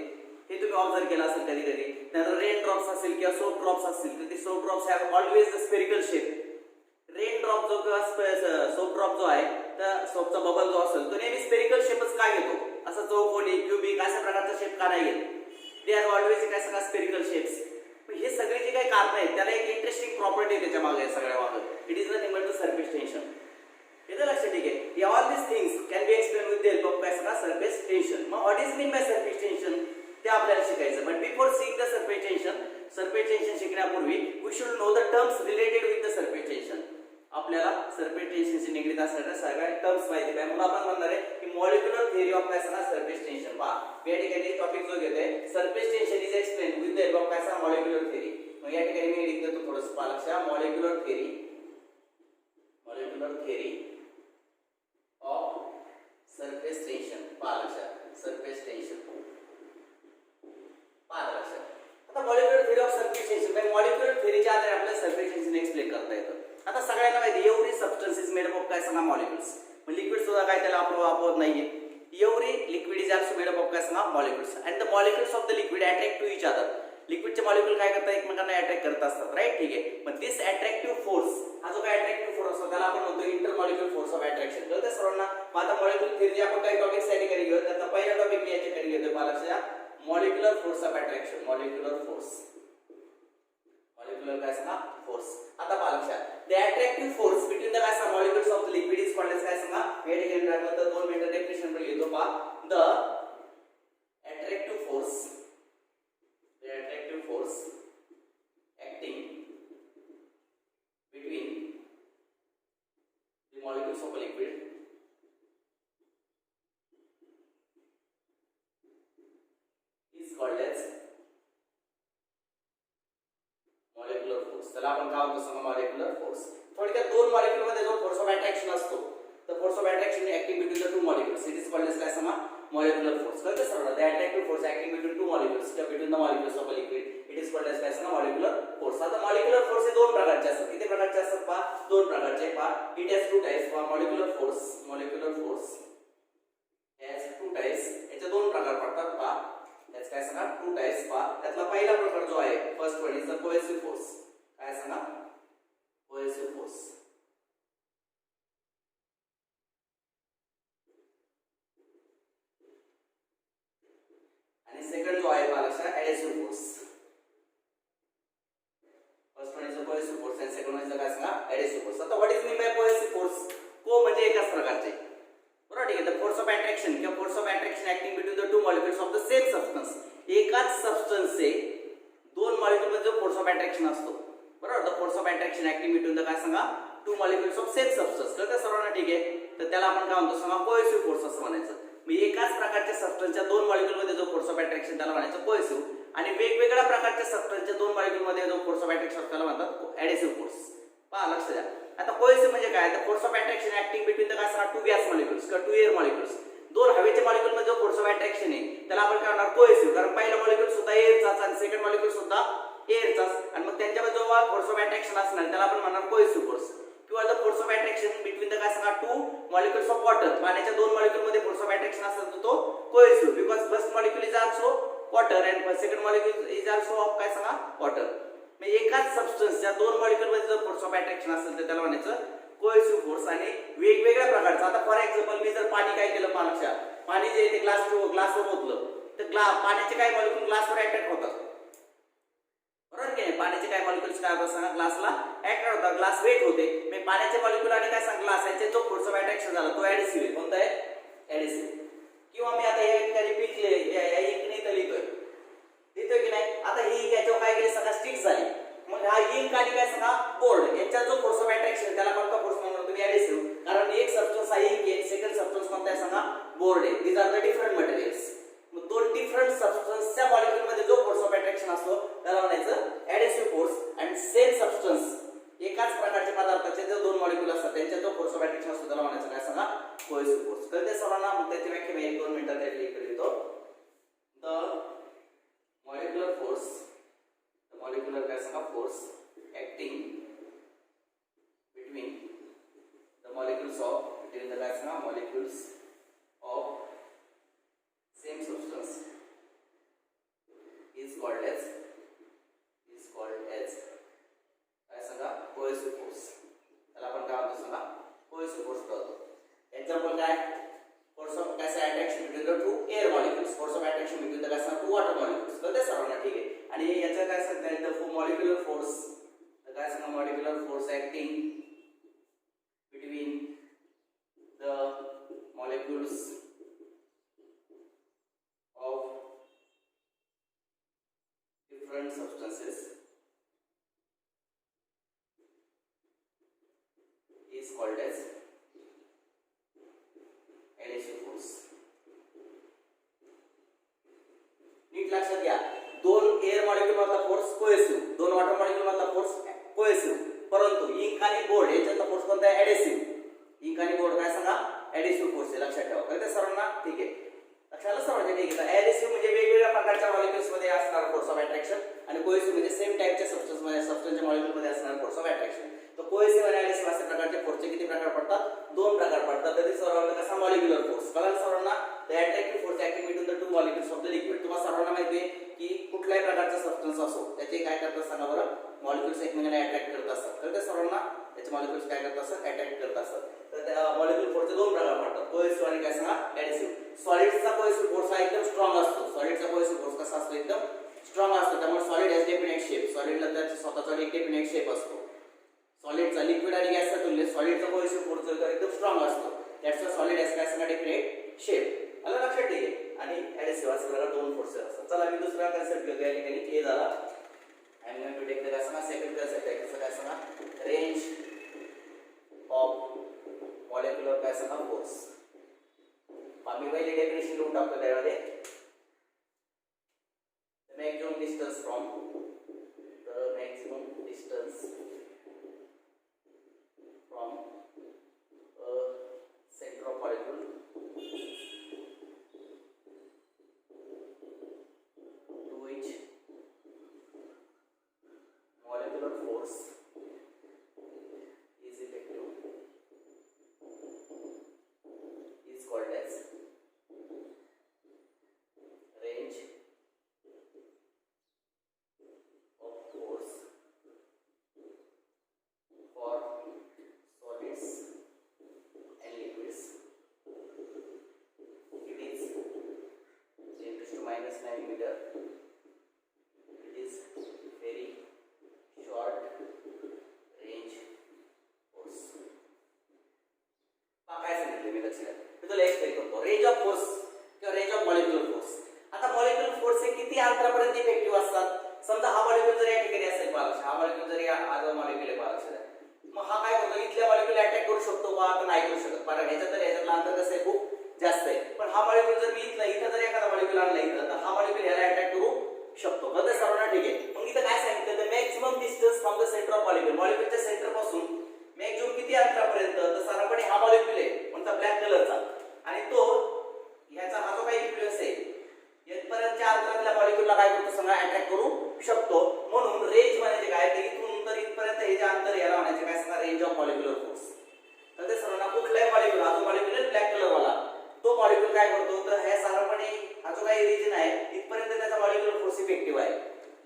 हे तुम्ही ऑब्झर्व केलं असेल कधी कधी. त्यानंतर रेन ड्रॉप्स असतील किंवा सोप ड्रॉप्स असतील तर ते soap drops have always the spherical shape. Rain drop जो किंवा सोप ड्रॉप जो आहे तर सोपचा बबल जो असेल तो नेहमी स्फेरिकल शेपच का घेतो. असं चौकोनी क्यूबिक अशा प्रकारचा शेप का नाही घेत. दे आर ऑलवेज काय सांगा स्फेरिकल शेप्स. हे सगळे जे काही कारण आहेत त्याला एक इंटरेस्टिंग प्रॉपर्टी आहे त्याच्या मागे सगळ्या मागे. It is nothing but the surface tension. हे तर लक्षात ठीक आहे. All this things can be explain with the help of काय सांगा सरफेस टेन्शन. मग what is mean by surface tension ते आपल्याला शिकायचं. But before seeing the surface tension शिकण्यापूर्वी we should know the terms related with the surface tension. आपल्याला surface टेन्शनशी निगडीत असणाऱ्या सगळ्या टर्म्स माहिती पाहिजे. म्हणून आपण म्हणणार आहे की मॉलिक्युलर थिअरी ऑफ काय सांगा सरफेस टेन्शन. पहा या ठिकाणी टॉपिक जो घेतोय surface tension is explain with the help of काय सांगा मॉलिक्युलर थिअरी. मग या ठिकाणी मी लिहित देतो थोडंसं पहा लक्षात. Molecular theory of surface tension. पहा लक्षात सरफेस टेन्शन पहा लक्षात. आता molecular theory of surface tension म्हणजे मॉलिक्युलर थिअरीच्या आधारे आपल्याला सरफेस टेन्शन एक्सप्लेन करता येतं. आता सगळ्यांना माहिती एवढी सबस्टन्स इज मेड ऑफ काय सांगा मॉलिक्युल्स. मग लिक्विड सुद्धा काय त्याला आपण वापरत नाहीये. एवढी liquid is also made of काय सांगा molecules and the molecules of the liquid attract to each other. लिक्विडचे मॉलिक्युल काय करतात एकमेकांना अट्रॅक्ट करत असतात. राईट ठीक आहे. पण दिस अट्रॅक्टिव्ह फोर्स हा जो काय अट्रॅक्टिव्ह फोर्स असतो त्याला आपण म्हणतो इंटरमॉलिक्युलर फोर्स ऑफ अट्रॅक्शन. कळतं सर्वांना. मग आता मॉलिक्युलर थिअरी आपण काही टॉपिक्स या ठिकाणी घेऊ. त्याचा पहिला टॉपिक मी याच्या ठिकाणी घेतोय पहा लक्षात. Molecular force of attraction, molecular force, molecular काय सांगा फोर्स. आता पहा लक्षात, the attractive force between the काय सांगा molecules of the liquid is called as काय सांगा, या ठिकाणी टाकलं तर 2 मिनिटं डेफिनेशन पण लिहितो पहा. The attractive force, the attractive force acting between the molecules of a liquid is called as molecular force. त्याला आपण काय म्हणतो सांगा मॉलिक्युलर फोर्स. थोडक्यात दोन मॉलिक्युल मध्ये जो फोर्स ऑफ अट्रॅक्शन असतो, तर force of attraction acting between the two molecules, it is called as काय सांगा मॉलिक्युलर फोर्स. कळतं सर्वांना, the attractive force acting between two molecules किंवा between the molecules of a liquid, it is called as काय सांगा molecular force. आता molecular force हे दोन प्रकारचे असतात. किती प्रकारचे असतात पहा, दोन प्रकारचे पहा. इट हॅज टू टाइप्स पहा. Molecular force, molecular force has two types, याचे दोन प्रकार पडतात पहा. याच काय सांगा टू टाइप्स पहा. त्यातला पहिला प्रकार जो आहे first one is the cohesive force. काय सांगा कोहेसिव्ह फोर्स. आणि सेकंड जो आहे पहा लक्षात adhesive force. First one is the cohesive force आणि सेकंड वन इज द काय सांगा ऍडेसिव्ह फोर्स. आता what is mean by cohesive force, co म्हणजे एकाच प्रकारचे, बरोबर ठीक आहे. द फोर्स ऑफ अट्रॅक्शन किंवा force of attraction acting between the two molecules of the same substance. एकाच सबस्टन्सचे दोन मॉलिक्युल मध्ये जो फोर्स ऑफ अट्रॅक्शन असतो, बरोबर. The force of attraction acting between the काय सांगा to molecules of same substance. कळतं सर्वांना, ठीक आहे. तर त्याला आपण काय म्हणतो सांगा कोहेसिव्ह फोर्स असं म्हणायचं. म्हणजे एकाच प्रकारच्या सबस्टन्सच्या दोन मॉलिक्युल मध्ये जो फोर्स ऑफ अट्रॅक्शन त्याला म्हणायचं कोहेसिव्ह, आणि वेगवेगळ्या प्रकारच्या सबस्टन्सच्या दोन मॉलिक्युल मध्ये जो फोर्स ऑफ अट्रॅक्शन त्याला म्हणतात ऍडेसिव्ह फोर्स. पहा लक्ष द्या. आता कोहेसिव्ह म्हणजे काय, तर force of attraction acting between the काय सांगा टू गॅस मॉलिक्युल्स किंवा टू एअर मॉलिक्युल्स. दोन हवेच्या मॉलिक्युल मध्ये जो फोर्स ऑफ अट्रॅक्शन आहे त्याला आपण काय म्हणणार कोहेसिव्ह. कारण पहिला मॉलिक्युल सुद्धा एअरचाच आणि सेकंड मॉलिक्युल सुद्धा एअरचाच, आणि मग त्यांच्यामध्ये जो फोर्स ऑफ अट्रॅक्शन असणार त्याला आपण म्हणणार कोहेसिव्ह फोर्स. किंवा the force of attraction between the काय सांगा टू मॉलिक्युल्स ऑफ वॉटर. पाण्याच्या दोन मॉलिक्युल मध्ये फोर्स ऑफ अट्रॅक्शन असतो तो cohesive, because first molecule is also water and second molecule is also of काय सांगा वॉटर. म्हणजे एकाच सबस्टन्सच्या दोन मॉलिक्युल मध्ये जो फोर्स ऑफ अट्रॅक्शन असेल तर त्याला म्हणायचं कोहेसिव्ह फोर्स. आणि वेगवेगळ्या प्रकारचा, आता फॉर एक्झाम्पल मी जर पाणी काय केलं पाण्याच्या, पाणी जे ते ग्लासवर ओतलं तर पाण्याचे काय मॉलिक्युल ग्लासवर अट्रॅक्ट होतात, बरोबर की नाही. पाण्याचे काय मॉलिक्युल्स काय होतात सांगा ग्लासला अट्रॅक्ट होतात, ग्लास वेट होते. मग पाण्याचे मॉलिक्युल आणि काय सांगा ग्लास यांचे जो फोर्स ऑफ अट्रॅक्शन झाला तो ऍडेसिव्ह आहे. कोणता आहे ऍडेसिव्ह. किंवा मी आता या ठिकाणी पिकले या इंकने इथं लिहितोय की नाही. आता ही याच्यावर काय केली सांगा स्टिक झाली. मग हा इंक आणि काय सांगा बोर्ड यांचा जो फोर्स ऑफ अट्रॅक्शन त्याला कोणता फोर्स म्हणतो तुम्ही ऍडेसिव्ह. कारण एक सबस्टन्स हा इंक आहे, सेकंड सबस्टन्स कोणता आहे सांगा बोर्ड आहे. These are the different materials. मग दोन डिफरंट सबस्टन्सच्या मॉलिक्युल मध्ये जो फोर्स ऑफ अट्रॅक्शन असतो त्याला म्हणायचं ऍडेसिव्ह फोर्स. आणि सेम सबस्टन्स एकाच प्रकारच्या पदार्थाचे जे दोन मॉलिक्युल असतात त्यांच्या जो फोर्स ऑफ अट्रॅक्शन असतो त्याला म्हणायचं काय सांगा कोहेसिव्ह फोर्स. तर ते सर्वांना मग त्याची व्याख्या मी 1-2 मिनिटात लिहितो. The molecular force, the molecular काय सांगा force acting between the molecules of काय सांगा molecules of same substance is called as काय सांगा कोहेसिव्ह फोर्स. त्याला आपण काय म्हणतो सांगा कोहेसिव्ह फोर्स करतो. एक्झाम्पल काय फोर्स ऑफ काय सांगा attraction between the to air molecules, force of attraction between the काय सांगा टू वॉटर मॉलिक्युल्स. तर ते सर्वांना ठीक आहे. आणि याचा काय सांगता द मॉलिक्युलर फोर्स, काय सांगा molecular force acting between the molecules of different substances is called as adhesive force. नीट लक्षात घ्या, दोन एअर मॉलिक्युल मधला फोर्स कोहेसिव्ह, दोन वॉटर मॉलिक्युल मधला फोर्स कोहेसिव्ह, परंतु इंक आणि बोर्ड याच्यातला फोर्स कोणता आहे ऍडेसिव्ह. इंक आणि बोर्ड काय सांगा ऍडेसिव्ह फोर्स आहे. लक्षात ठेवा. कळतं सर्वांना, ठीक आहे. लक्षात समजलं ठीक आहे. ऍडेसिव्ह म्हणजे वेगवेगळ्या प्रकारच्या मॉलिक्युल्स मध्ये असणारा फोर्स ऑफ अट्रॅक्शन, आणि कोहेसिव्ह म्हणजे सेम टाइपच्या सबस्टन्सच्या मॉलिक्युल मध्ये असणारा फोर्स ऑफ अट्रॅक्शन. तर कोहेसिव्ह आणि ऍडेसिव्ह अशा प्रकारचे फोर्सचे किती प्रकार पडतात, दोन प्रकार पडतात. तर ते सर्वांना कसा मॉलिक्युलर फोर्स. कळलं सर्वांना. The attractive force acting between the two molecules of the liquid. तुम्हाला सर्वांना माहिती आहे की कुठल्याही प्रकारचा सबस्टन्स असो त्याचे काय करतात सांगा बरं, मॉलिक्युल्स एकमेकांना अट्रॅक्ट करत असतात. कळतं सर्वांना. त्याचे मॉलिक्युल्स काय करत असतात अट्रॅक्ट करत असतात. तर त्या मॉलिक्युल फोर्सचे दोन प्रकार पडतात, कोहेसिव्ह आणि काय सांगा ऍडेसिव्ह. सॉलिड्सचा कोहेसिव्ह फोर्स हा एकदम स्ट्रॉंग असतो. सॉलिडचा कोहेसिव्ह फोर्स कसा असतो एकदम स्ट्रॉंग असतो. त्यामुळे सॉलिड हॅज डेफिनेट शेप. सॉलिडला त्याचा स्वतःचा एक डेफिनेट शेप असतो. सॉलिडचा लिक्विड आणि गॅसच्या तुलनेत सॉलिडचा कोहेसिव्ह फोर्स जो एकदम स्ट्रॉंग असतो. दॅट्स व्हाय सॉलिड हॅज काय सांगा डेफिनेट शेप. आलं लक्षात ठीक आहे. आणि ऍडेसिव्ह असं बघा दोन फोर्सेस असतात. चला मी दुसरा कन्सेप्ट घेतो या ठिकाणी. ए झाला. I am going to take the काय सांगा सेकंड कन्सेप्ट आहे. कसं काय सांगा रेंज ऑफ मॉलिक्युलर काय सांगा फोर्स. आम्ही पहिले डेफिनेशन लिहून टाकतो त्यामध्ये. The maximum distance from a center of molecule to which molecular force is effective is called as range of force for solids and liquids. It is 10⁻⁹ meter. It is very short range force. काय सांगितले मी लक्षात. मी तुला explain करतो. Range of force किंवा range of molecular force. आता molecular force हे किती अंतरापर्यंत इफेक्टिव्ह असतात. समजा हा मॉलिक्यूल जर या ठिकाणी असेल पालक्ष, हा मॉलिक्यूल जर या आज मॉलिक्यूल आहे पालक्ष, मग हा काय करतो इथल्या मॉलिक्यूल अटॅक करू शकतो का तर नाही करू शकत. कारण ह्याच्यातलं अंतर कसं आहे खूप जास्त आहे. पण हा मॉलिक्यूल जर मी इथं जर एखादा मॉलिक्यूल आणला इथं तर हा मॉलिक्यूल याला अटॅक करू शकतो. कळतं सर्वांना ठीक आहे. मग इथं काय सांगितलं तर maximum distance from the centre of molecule. मॉलिक्यूलच्या सेंटर पासून मॅक्सिमम किती अंतरापर्यंत तर साधारणपणे हा मॉलिक्यूल आहे कोणता ब्लॅक कलरचा आणि तो ह्याचा हा जो काही इन्फ्लुएन्स आहे इथपर्यंतच्या अंतरातल्या मॉलिक्यूलला काय करतो सांगा अटॅक करू शकतो. म्हणून रेंज म्हणजे काय तर इथून तर इथपर्यंत हे जे अंतर याला म्हणायचे काय सांगा रेंज ऑफ मॉलिक्युलर फोर्स. तर ते सर्वांना कुठलाही मॉलिक्यूल हा जो मॉलिक्यूल ब्लॅक कलर वाला तो मॉलिक्यूल काय करतो तर हे साधारणपणे हा जो काही रिजन आहे इथपर्यंत त्याचा मॉलिक्युलर फोर्स इफेक्टिव्ह आहे.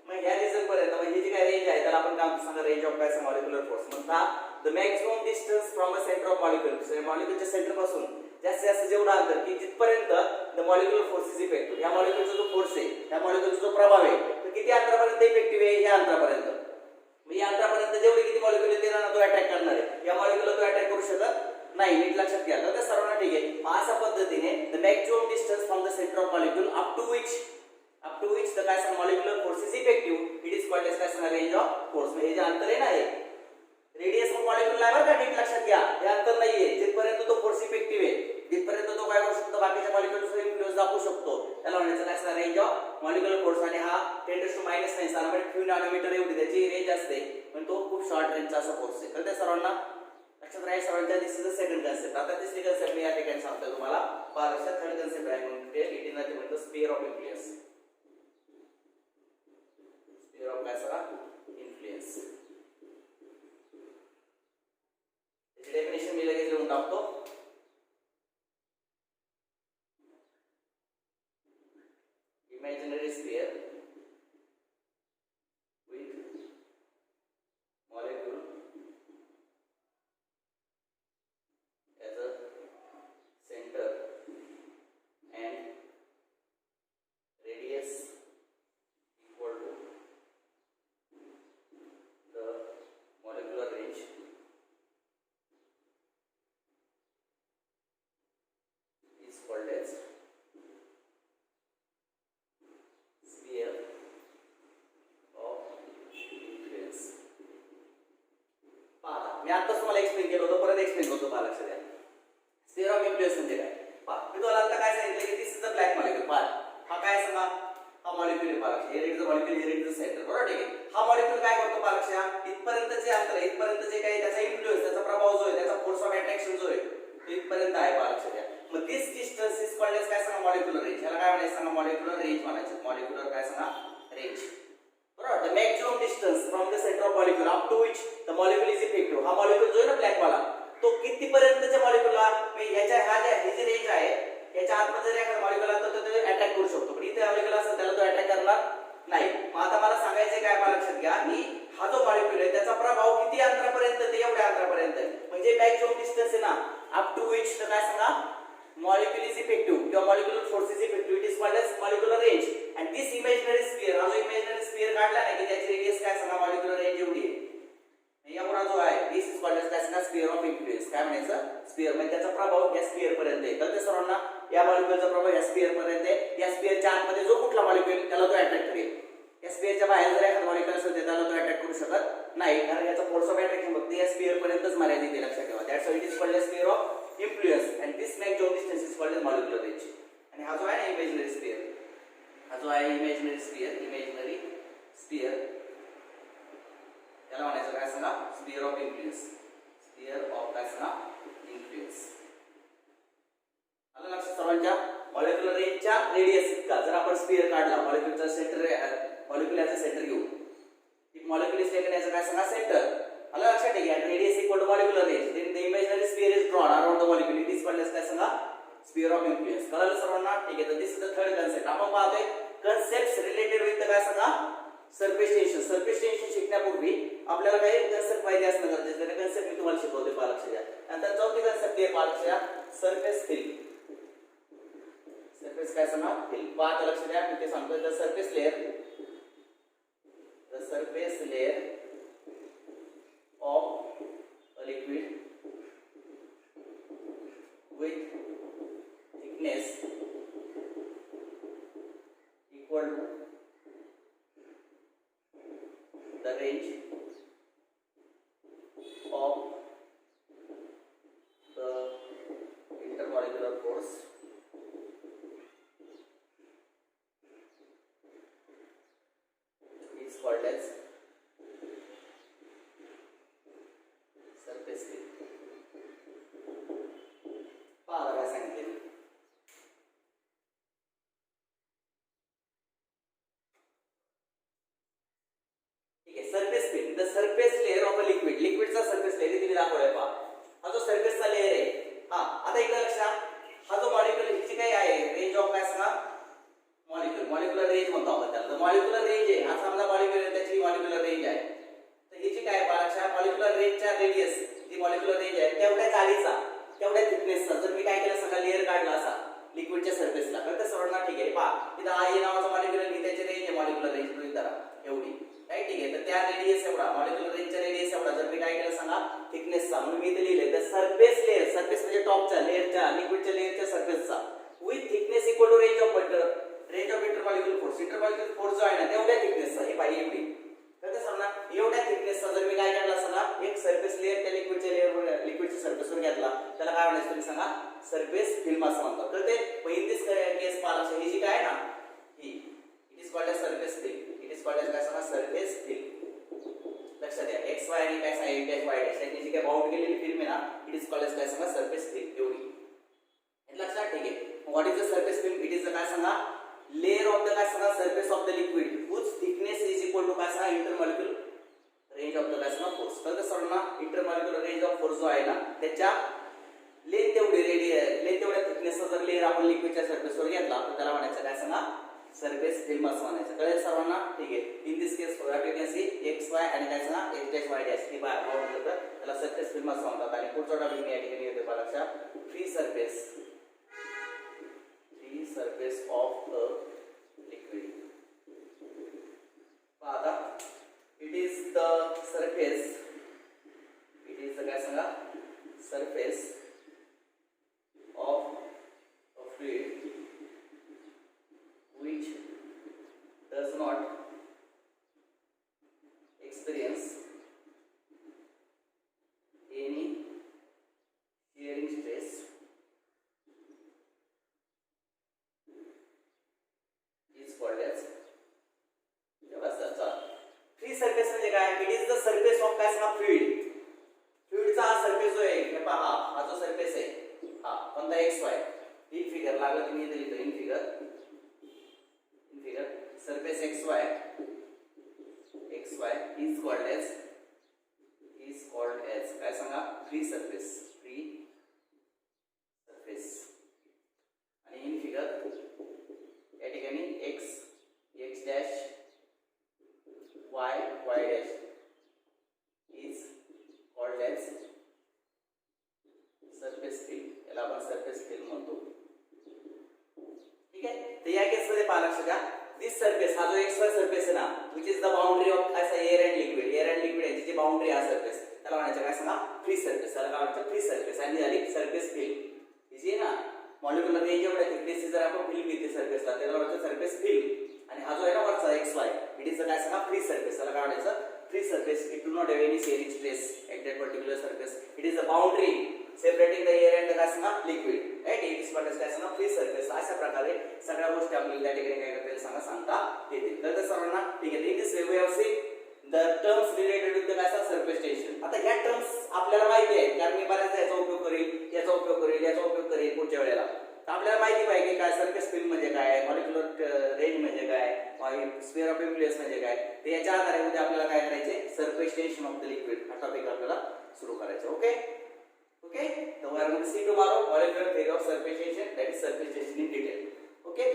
मग या रिजन पर्यंत म्हणजे जी काय रेंज आहे त्याला आपण काय सांगा रेंज ऑफ काय मॉलिक्युलर फोर्स म्हणतात. The maximum distance from a centre of molecule. मॉलिक्यूलच्या सेंटर पासून जास्तीत जास्त जेवढा अंतर की जिथपर्यंत the molecular force is effective. या मॉलिक्यूलचा जो फोर्स आहे या मॉलिक्यूलचा जो प्रभाव आहे तो किती अंतरापर्यंत इफेक्टिव्ह आहे या अंतरापर्यंत. मग या अंतरापर्यंत जेवढे किती मॉलिक्यूल येते ना तो अटॅक करणार आहे. या मॉलिक्यूलला तो अटॅक करू शकत नाही. नीट लक्षात घ्या. तर सर्वांना ठीक आहे. अशा पद्धतीने the maximum distance from the centre of molecule up to which the काय सांगा molecular force is effective it is called as काय सांगा रेंज ऑफ फोर्स. म्हणजे हे जे अंतर आहे ना हे रेडियस ऑफ मॉलिक्यूल आहे बरं का. नीट लक्षात घ्या. हे अंतर नाहीये जिथपर्यंत तो फोर्स इफेक्टिव्ह आहे तिथपर्यंत तो काय करू शकतो बाकीच्या मॉलिक्यूल्सवर इन्फ्लुएन्स दाखवू शकतो. त्याला म्हणायचं काय असणार रेंज ऑफ मॉलिक्युलर फोर्स. आणि हा 10⁻⁹ साधारणपणे फ्यू नॅनोमीटर एवढी त्याची रेंज असते. पण तो खूप शॉर्ट रेंजचा असा फोर्स आहे. तर त्या सर्वांना लक्षात राहील. सर्वांच्या दिस इज द सेकंड कन्सेप्ट. आता तिसरी कन्सेप्ट मी या ठिकाणी सांगतो तुम्हाला. पारक्षा थर्ड कन्सेप्ट आहे म्हणून it is nothing but the sphere of influence. Sphere of काय सरा इन्फ्लुएन्स. त्याची डेफिनेशन मी लगेच लिहून टाकतो. Imaginary sphere with molecule as a center and radius equal to the molecular range is called as मी आता तुम्हाला एक्सप्लेन केलं होतं परत एक्सप्लेन करतो. मला लक्षात द्या. स्फिअर ऑफ इन्फ्लुएन्स म्हणजे काय. मी तुम्हाला आता काय सांगितलं की दिस इज द ब्लॅक मॉलिक्यूल. हा काय सांगा हा मॉलिक्यूल आहे पालक्ष. हे रेड द मॉलिक्यूल हे रेड द सेंटर. बरोबर ठीक आहे. हा मॉलिक्यूल काय करतो पालक्ष इथपर्यंत जे अंतर आहे इथपर्यंत जे काही त्याचा इन्फ्लुएन्स त्याचा प्रभाव जो आहे त्याचा फोर्स ऑफ अट्रॅक्शन जो आहे तो इथपर्यंत आहे पालक्ष द्या. मग दिस डिस्टन्स इज कॉल्ड एज काय सांगा मॉलिक्युलर रेंज. याला काय म्हणायचं सांगा मॉलिक्युलर रेंज म्हणायचं. मॉलिक्युलर काय सांगा रेंज. बरोबर. The maximum distance from the centre of molecule up to which the molecule is effective. हा मॉलिक्यूल जो आहे ना ब्लॅक वाला तो कितीपर्यंतच्या मॉलिक्यूलला ह्याच्या ही जी रेंज आहे याच्या आतमध्ये जर एखादा मॉलिक्यूल असतो तर तो अटॅक करू शकतो. पण इथे मॉलिक्यूल असेल त्याला तो अटॅक करणार नाही. मग आता मला सांगायचं काय मला लक्षात घ्या की हा जो मॉलिक्यूल आहे त्याचा प्रभाव किती अंतरापर्यंत ते एवढ्या अंतरापर्यंत म्हणजे मॅक्सिमम डिस्टन्स आहे ना अप टू विच तर काय सांगा molecule is effective. Your molecular force is effective. It is called as molecular range. आणि दिस इमॅजिनरी स्फिअर, हा जो इमॅजिनरी स्फिअर काढला ना की त्याची रेडियस काय सांगा मॉलिक्युलर रेंज एवढी आहे. या पुन्हा जो आहे दिस इज कॉल्ड एज काय सांगा स्फिअर ऑफ इन्फ्लुएन्स. काय म्हणायचं स्फिअर म्हणजे त्याचा प्रभाव या स्फिअर पर्यंत आहे. तर ते सर्वांना या मॉलिक्युलचा प्रभाव या स्फिअर पर्यंत आहे. या स्फिअरच्या आतमध्ये जो कुठला मॉलिक्युल त्याला तो अट्रॅक्ट करेल. या स्फिअरच्या बाहेर जर एखादा मॉलिक्युल असेल त्याला तो अट्रॅक्ट करू शकत नाही, कारण याचा फोर्स ऑफ अट्रॅक्शन फक्त या स्फिअर पर्यंतच मर्यादित आहे. लक्षात ठेवा. That's why it is called as sphere of influence and this max of distance is called as molecular range. आणि हा जो आहे ना इमॅजिनरी स्फिअर, हा जो आहे इमॅजिनरी स्फिअर त्याला म्हणायचं काय सांगा sphere of influence. Sphere of काय सांगा इन्फ्लुएन्स. आलं लक्षात सर्वांच्या. मॉलिक्युलर रेंजच्या रेडियस इतका जर आपण स्फिअर काढला, मॉलिक्युलचा सेंटर मॉलिक्युलरचा सेंटर घेऊ, एक मॉलिक्युल इज टेकन याचं काय सांगा सेंटर. आलं लक्षात आहे. आणि radius equal to molecular range, then the imaginary sphere is drawn around the molecule. It is called as काय सांगा स्फिअर ऑफ इन्फ्लुएन्स. कळलं सर्वांना. ठीक आहे. तर this is the third concept. आपण पाहतोय कन्सेप्ट्स रिलेटेड विथ काय सांगा सरफेस टेन्शन. सरफेस टेन्शन शिकण्यापूर्वी आपल्याला काही कन्सेप्ट माहिती असणं गरजेचं आहे. कन्सेप्ट मी तुम्हाला शिकवते. पहा लक्षात घ्या. नंतर चौथी कन्सेप्ट आहे पहा लक्षात घ्या सरफेस फिल्म. सरफेस काय सांगा फिल्म. पहा लक्षात घ्या. मी ते सांगतोय the surface layer of a liquid with thickness equal to the range of the intermolecular force is called as surface field. काय सांगितले ठीक आहे. Surface film the surface layer of a liquid. लिक्विडचा सरफेस लेयर तुम्ही दाखवलाय पहा. हा जो सरफेसचा लेयर आहे, हा आता एकदा लक्षात. हा जो मॉलिक्युल हिची काय आहे रेंज ऑफ काय सांगा मॉलिक्युलर रेंज म्हणतो आपण त्याला. मॉलिक्युलर रेंज आहे. हा समजा मॉलिक्युल आहे त्याची मॉलिक्युलर रेंज आहे. तर हिची काय पहा लक्षात मॉलिक्युलर रेंजच्या रेडियस जी मॉलिक्युलर रेंज आहे तेवढ्या जाडीचा तेवढ्या थिकनेसचा जर मी काय केलं सांगा लेयर काढला असा लिक्विडच्या सरफेसला तर सर्वांना ठीक आहे. पहा इथं आय नावाचा मॉलिक्युल आहे त्याची रेंज आहे मॉलिक्युलर रेंज गृहीत धरा एवढी काय ठीक आहे. तर त्या रेडियस एवढा मॉलिक्युलर रेंजच्या रेडियस एवढा जर मी काय केलं सांगा थिकनेसचा म्हणून मी इथे लिहिलंय द सरफेस लेयर. सरफेस म्हणजे टॉपच्या लेयरच्या लिक्विडच्या लेयरच्या सरफेसचा with thickness equal to range of intermolecular force. Intermolecular force जो आहे ना तेवढ्या थिकनेसचा हे पाहिजे एवढी. तर समजा एवढ्या थिकनेसचा जर मी काय केला सांगा एक सरफेस लेयर त्या लिक्विडच्या लेयरवर लिक्विडच्या सरफेसवर घेतला त्याला काय म्हणायचं तुम्ही सांगा सरफेस फिल्म असं म्हणतात. तर ते इन दिस केस पाहा ही जी काय आहे ना ही it is called as surface film. It is called as काय सांगा सरफेस फिल्म. लक्षात द्या एक्स वाय आणि काय सांगा डॅश वाय डॅश याची जी काय बाउंड केलेली फिल्म आहे ना इट इज कॉल्ड एज काय सांगा सरफेस फिल्म एवढी. हे लक्षात ठीक आहे. What is the surface film. It is the काय सांगा लेयर ऑफ द काय सांगा surface of the liquid whose thickness is equal to काय सांगा इंटरमॉलिक्युलर रेंज ऑफ द काय सांगा फोर्स. तर सर्वांना इंटरमॉलिक्युलर रेंज ऑफ फोर्स जो आहे ना त्याच्या लेंथ तेवढी लेंथ तेवढ्या थिकनेसचा जर लेयर आपण लिक्विडच्या सरफेसवर घेतला तर त्याला म्हणायचं काय सांगा सरफेस फिल्म असं म्हणायचं. कळेल सर्वांना ठीक आहे. In this case frequency x Y आणि काय सांगा एक्स डॅश वाय डॅश ही बाउंड करतात त्याला सरफेस फिल्म असं म्हणतात. आणि पुढचा टॉपिक मी या ठिकाणी येते पहा लक्षात free surface of a liquid. आता इट इज द सरफेस काय सांगा surface of a fluid which does not experience any shearing stress is called as free surface म्हणजे काय it is the surface of काय सांगा फ्लुइडचा हा सरफेस जो आहे हे पहा हा जो सरफेस आहे हा कोणता एक्स वाय इन फिगर लागला तुम्ही इथे लिहितो in figure surface x Y is called as काय सांगा फ्री सरफेस आणि इन फिगर या ठिकाणी x dash y dash is called as surface film. याला आपण सरफेस फिल्म म्हणतो. ठीक आहे. तर या केस मध्ये पाहा लक्षात घ्या दिस सरफेस हा जो एक्स वाय सरफेस आहे ना which is the boundary of काय एअर अँड लिक्विड यांची जी बाउंड्री आहे सरफेस त्याला म्हणायचं काय सांगा फ्री सरफेस त्याला काय म्हणायचं फ्री सरफेस आणि झाली सरफेस फिल्म जी आहे ना मॉलिक्युलर रेंज एवढ्या थिकनेस जर आपण फिल्म घेतली सरफेसला त्याला म्हणायचं सरफेस फिल्म आणि हा जो आहे ना वरचा एक्स वाय इट इज काय सांगा फ्री सरफेस त्याला काय म्हणायचं free surface. It do not have any shearing stress at that particular surface. It is the boundary separating the air and the gas liquid. Right? It is what is gas free surface. अशा प्रकारे सगळ्या गोष्टी आपल्याला त्या ठिकाणी काय करता येईल सांगता येतील. तर सर्वांना ठीक आहे. This way we have seen the terms related with the gas surface tension. आता ह्या टर्म्स आपल्याला माहिती आहेत कारण मी बऱ्याचदा याचा उपयोग करेल याचा उपयोग करेल पुढच्या वेळेला. तर आपल्याला माहिती पाहिजे काय सरफेस फिल्म म्हणजे काय मॉलिक्युलर रेंज म्हणजे काय स्फिअर ऑफ इन्फ्लुएन्स म्हणजे काय ते याच्या आधारे उद्या आपल्याला काय करायचे surface tension of the liquid हा टॉपिक आपल्याला सुरू करायचा ओके ओके तर we are going to see tomorrow molecular theory of surface tension that is surface tension in detail okay